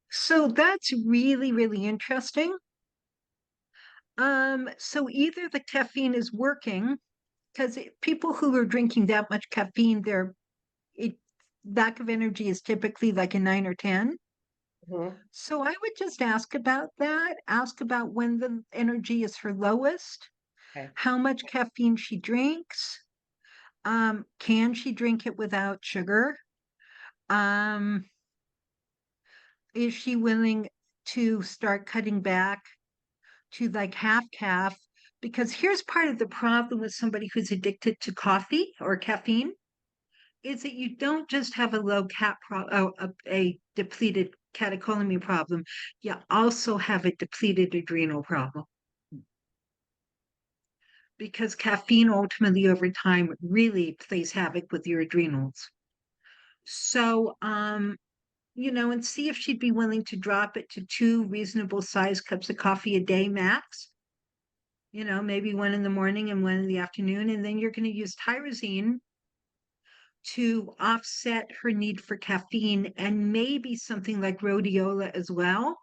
So that's really, really interesting. So either the caffeine is working, because people who are drinking that much caffeine, their lack of energy is typically like a 9 or 10. Mhm. So I would just ask about that. Ask about when the energy is her lowest, Okay. how much caffeine she drinks. Can she drink it without sugar? Is she willing to start cutting back to like half calf? Because here's part of the problem with somebody who's addicted to coffee or caffeine. is that you don't just have a low a depleted catecholamine problem, you also have a depleted adrenal problem. Because caffeine ultimately over time really plays havoc with your adrenals. So, and see if she'd be willing to drop it to 2 reasonable sized cups of coffee a day max. Maybe one in the morning and one in the afternoon. And then you're going to use tyrosine to offset her need for caffeine, and maybe something like rhodiola as well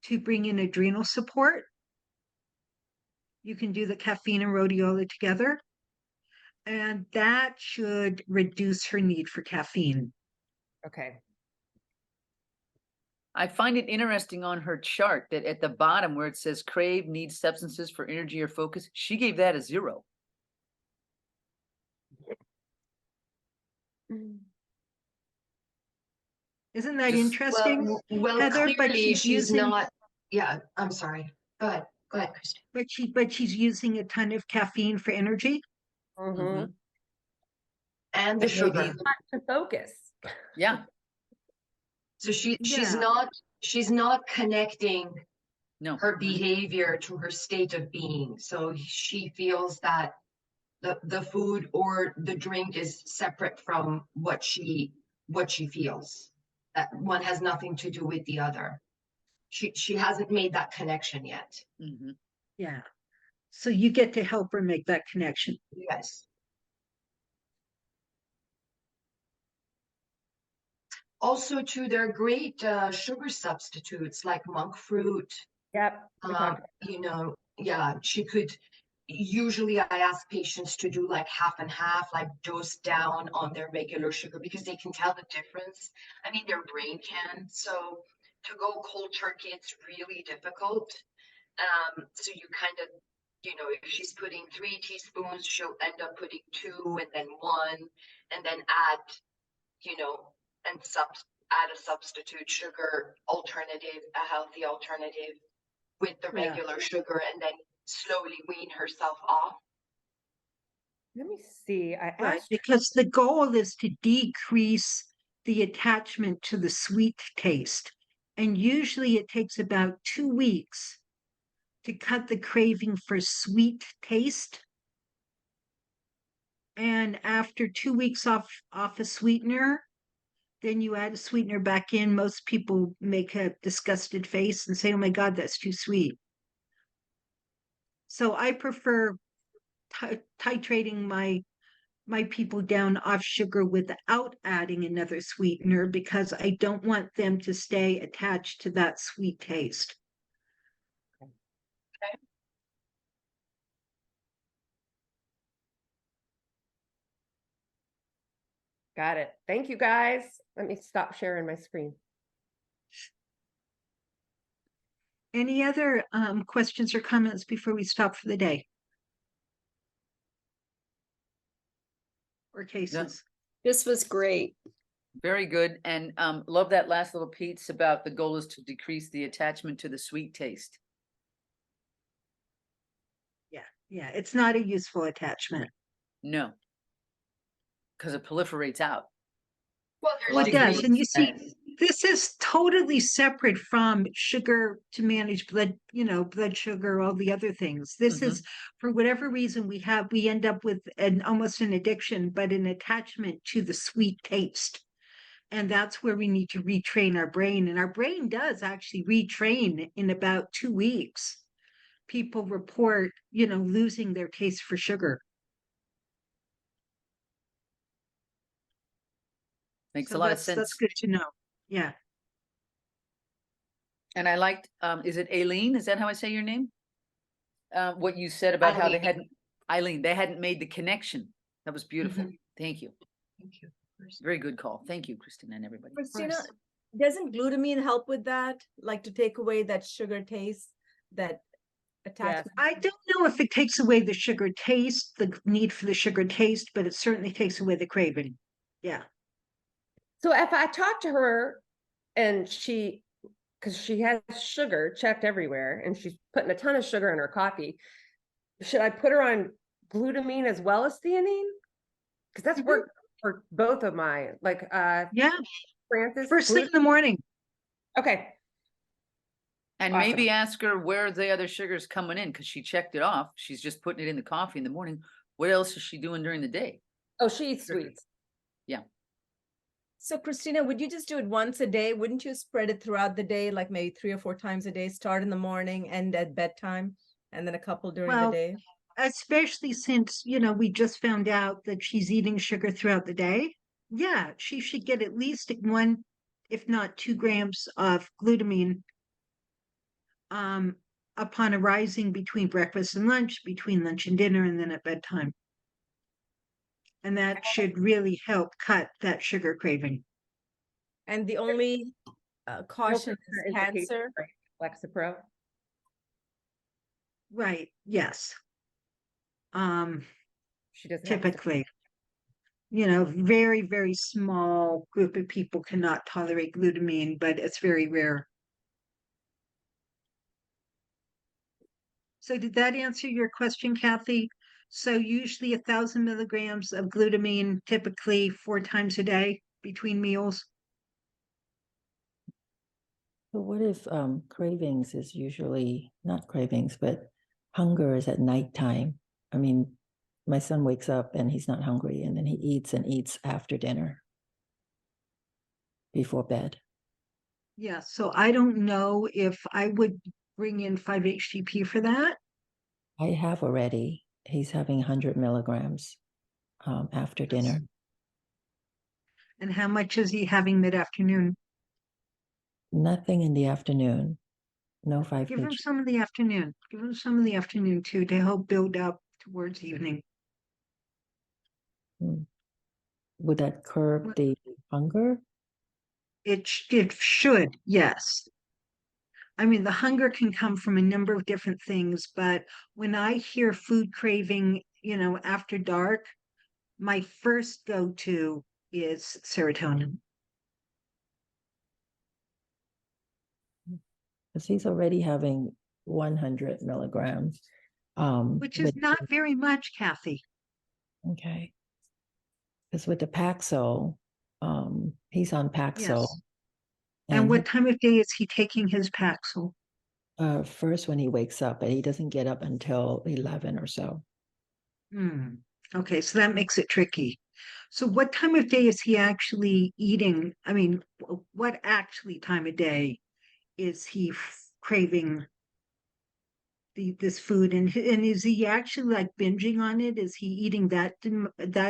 to bring in adrenal support. You can do the caffeine and rhodiola together, and that should reduce her need for caffeine. Okay. I find it interesting on her chart that at the bottom where it says crave, needs substances for energy or focus, she gave that a 0. Isn't that Just- interesting? Well, Heather, but clearly she's she's using- not, yeah, I'm sorry. Go ahead, Christine. But she's using a ton of caffeine for energy. Mm-hmm. Mhm. And the But maybe- sugar. To focus. Yeah, So she's Yeah. not connecting no. her behavior to her state of being. So she feels that the food or the drink is separate from what she feels. That one has nothing to do with the other. She hasn't made that connection yet. Mhm. Yeah. So you get to help her make that connection. Yes. Also, too, there are great sugar substitutes like monk fruit. Yep. we talked Yeah, she could. Usually, I ask patients to do like half and half, like dose down on their regular sugar because they can tell the difference. I mean, their brain can. So to go cold turkey, it's really difficult. So you kind of, if she's putting 3 teaspoons, she'll end up putting 2 and then 1, and then add, and add a substitute sugar alternative, a healthy alternative with the Yeah. regular sugar, and then slowly wean herself off. Let me see. I Right, asked. because the goal is to decrease the attachment to the sweet taste. And usually it takes about 2 weeks to cut the craving for sweet taste. And after 2 weeks off a sweetener, then you add a sweetener back in. Most people make a disgusted face and say, "Oh my God, that's too sweet." So I prefer titrating my people down off sugar without adding another sweetener because I don't want them to stay attached to that sweet taste. Got it. Thank you, guys. Let me stop sharing my screen. Any other questions or comments before we stop for the day? Or cases? This was great. Very good. And love that last little piece about the goal is to decrease the attachment to the sweet taste. Yeah, it's not a useful attachment. No. Because it proliferates out. Well, Well, it does. And you see, degrees. this is totally separate from sugar to manage blood sugar, all the other things. This is, for whatever reason, we end up with almost an addiction, but an attachment to the sweet taste. And that's where we need to retrain our brain. And our brain does actually retrain in about 2 weeks. People report, losing their taste for sugar. Makes So a lot of that's sense. good to know. Yeah. And I liked, is it Aileen? Is that how I say your name? What you said about how they Eileen. hadn't made the connection. That was beautiful. Thank you. Thank you. Very good call. Thank you, Kristen, and everybody. Christina, course. doesn't glutamine help with that? Like to take away that sugar taste, that attachment? I don't know if it takes away the sugar taste, the need for the sugar taste, but it certainly takes away the craving. Yeah. So if I talk to her and because she has sugar checked everywhere and she's putting a ton of sugar in her coffee, should I put her on glutamine as well as theanine? Because that's for both of my, like, Yeah, Francis. first thing in the morning. Okay, And Awesome. maybe ask her where the other sugar's coming in, because she checked it off. She's just putting it in the coffee in the morning. What else is she doing during the day? oh, she eats Sure. sweets. So Christina, would you just do it once a day? Wouldn't you spread it throughout the day, like maybe 3 or 4 times a day, start in the morning and at bedtime, and then a couple during the Well, day? especially since, we just found out that she's eating sugar throughout the day. Yeah, she should get at least 1, if not 2 grams of glutamine um, upon arising between breakfast and lunch, between lunch and dinner, and then at bedtime. And that should really help cut that sugar craving. And the only No caution is indication cancer. for Lexapro. Right, yes. She doesn't have to. Typically, very, very small group of people cannot tolerate glutamine, but it's very rare. So did that answer your question, Kathy? So usually 1,000 milligrams of glutamine, typically 4 times a day between meals. But what if cravings is usually not cravings, but hunger is at nighttime? I mean, my son wakes up and he's not hungry, and then he eats and eats after dinner before bed. Yeah, so I don't know if I would bring in 5-HTP for that. I have already. He's having 100 milligrams after dinner. And how much is he having mid-afternoon? Nothing in the afternoon. No Give him 5-HTP. some in the afternoon. Give him some in the afternoon too to help build up towards evening. Would that curb the hunger? It should, yes. I mean, the hunger can come from a number of different things, but when I hear food craving, after dark, my first go-to is serotonin. Because he's already having 100 milligrams. Which is not very much, Kathy. Okay. Because with the Paxil, he's on Paxil. Yes. And what time of day is he taking his Paxil? First when he wakes up, but he doesn't get up until 11 or so. Okay, so that makes it tricky. So what time of day is he actually eating? I mean, what actually time of day is he craving this food? And is he actually like binging on it? Is he eating that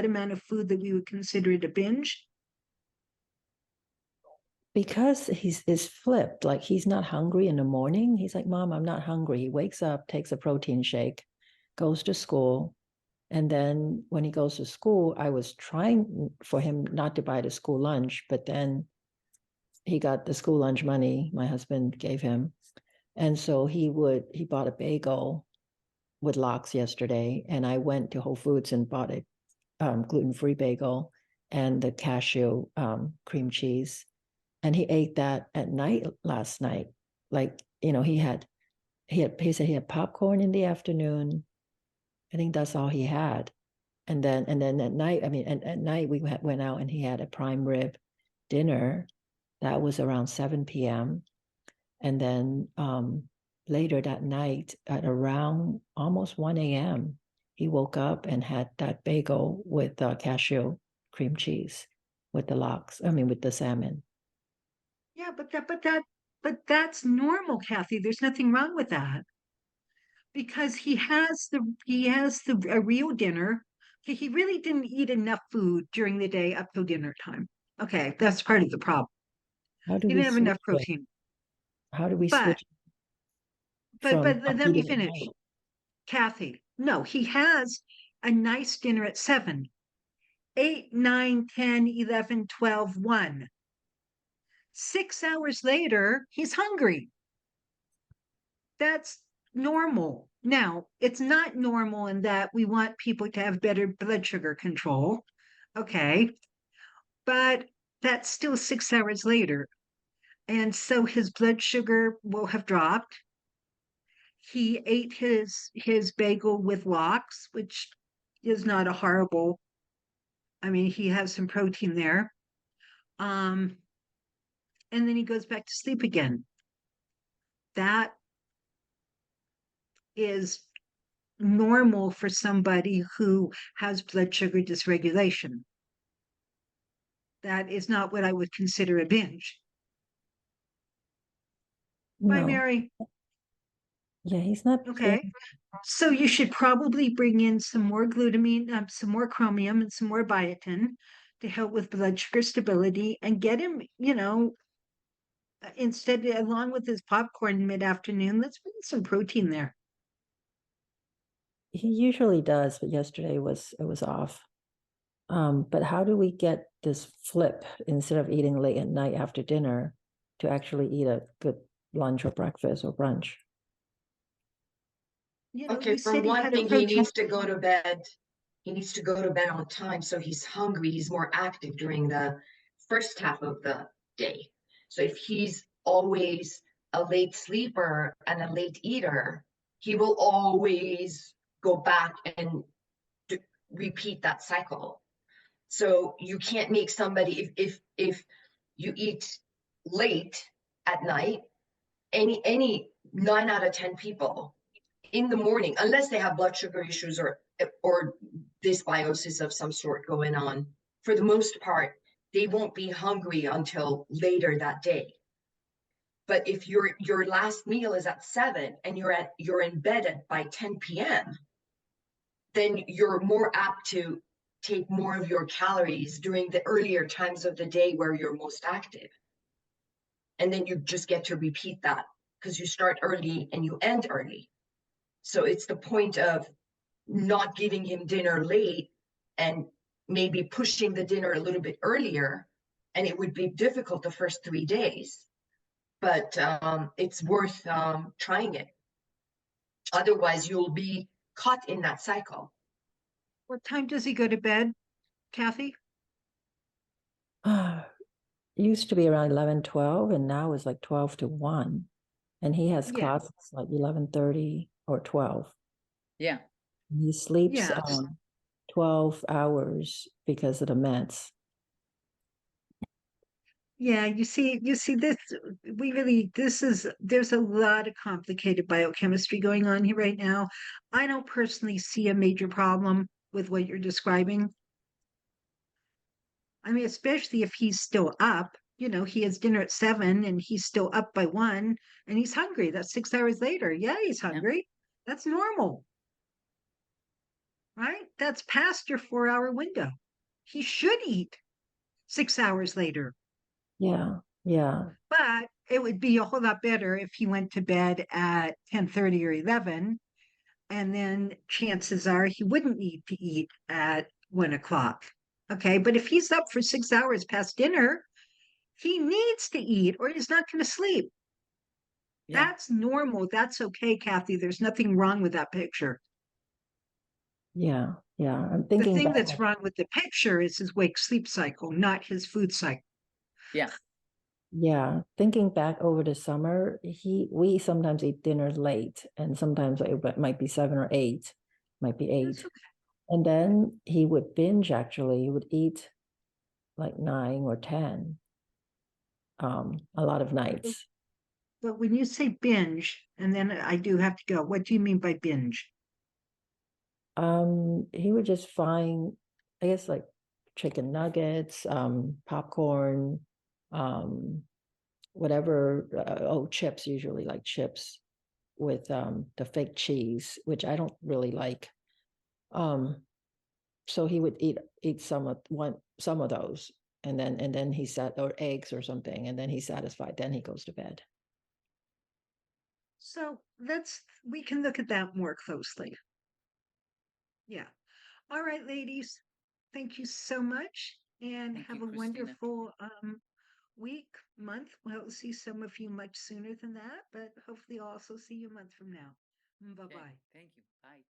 amount of food that we would consider it a binge? Because he's flipped, like he's not hungry in the morning. He's like, Mom, I'm not hungry. He wakes up, takes a protein shake, goes to school. And then when he goes to school, I was trying for him not to buy the school lunch, but then he got the school lunch money my husband gave him. And so he bought a bagel with lox yesterday. And I went to Whole Foods and bought a gluten-free bagel and the cashew cream cheese. And he ate that at night last night. Like, he said he had popcorn in the afternoon. I think that's all he had. And then at night, at night we went out and he had a prime rib dinner. That was around 7 p.m. And then later that night at around almost 1 a.m., he woke up and had that bagel with cashew cream cheese with the lox, with the salmon. Yeah, but that's normal, Kathy. There's nothing wrong with that. Because he has a real dinner. He really didn't eat enough food during the day up till dinner time. Okay, that's part of the problem. How do He we didn't have switch enough it? protein. How do we But switch but from let me eating at finish. night? Kathy, no, he has a nice dinner at 7, 8, 9, 10, 11, 12, 1. 6 hours later, he's hungry. That's normal. Now, it's not normal in that we want people to have better blood sugar control. Okay. But that's still 6 hours later. And so his blood sugar will have dropped. He ate his bagel with lox, which is not a horrible I mean, he has some protein there. And then he goes back to sleep again. That is normal for somebody who has blood sugar dysregulation. That is not what I would consider a binge. Bye, No, Mary. yeah, he's not. Okay. So you should probably bring in some more glutamine, some more chromium, and some more biotin to help with blood sugar stability and get him, instead, along with his popcorn mid-afternoon, let's put some protein there. He usually does, but yesterday it was off. But how do we get this flip instead of eating late at night after dinner to actually eat a good lunch or breakfast or brunch? Okay, You for said he one had a thing, he protein. needs to go to bed. He needs to go to bed on time, so he's hungry. He's more active during the first half of the day. So if he's always a late sleeper and a late eater, he will always go back and repeat that cycle. So you can't make somebody, if you eat late at night, any 9 out of 10 people in the morning, unless they have blood sugar issues or dysbiosis of some sort going on, for the most part, they won't be hungry until later that day. But if your last meal is at 7 and you're in bed by 10 p.m., then you're more apt to take more of your calories during the earlier times of the day where you're most active. And then you just get to repeat that because you start early and you end early. So it's the point of not giving him dinner late and maybe pushing the dinner a little bit earlier. And it would be difficult the first 3 days, but it's worth trying it. Otherwise, you'll be caught in that cycle. What time does he go to bed, Kathy? Used to be around 11, 12, and now it's like 12 to 1. And he has Yeah. classes like 11:30 or 12. Yeah. He sleeps Yeah. 12 hours because of the meds. Yeah, you see this, there's a lot of complicated biochemistry going on here right now. I don't personally see a major problem with what you're describing. I mean, especially if he's still up, he has dinner at 7 and he's still up by 1 and he's hungry. That's 6 hours later. Yeah, he's hungry. That's normal, right? That's past your 4-hour window. He should eat 6 hours later. Yeah, yeah. But it would be a whole lot better if he went to bed at 10:30 or 11, and then chances are he wouldn't need to eat at 1 o'clock. Okay, but if he's up for 6 hours past dinner, he needs to eat or he's not going to sleep. Yeah. That's normal. That's okay, Kathy. There's nothing wrong with that picture. Yeah, yeah. I'm The thinking thing back, that's wrong with the picture is his wake sleep cycle, not his food cycle. Yeah. yeah, thinking back over the summer, we sometimes eat dinner late, and sometimes it might be 7 or 8, might be 8. That's okay. And then he would binge actually. He would eat like 9 or 10, a lot of nights. But when you say binge, and then I do have to go, what do you mean by binge? He would just find, I guess, like chicken nuggets, popcorn, whatever, chips, usually like chips with the fake cheese, which I don't really like. So he would eat some of those, and then he sat, or eggs or something, and then he's satisfied. Then he goes to bed. So we can look at that more closely. Yeah. All right, ladies. Thank you so much and Thank have you, a Christina. wonderful week, month. We'll see some of you much sooner than that, but hopefully I'll also see you a month from now. Bye-bye. Okay, thank you. Bye.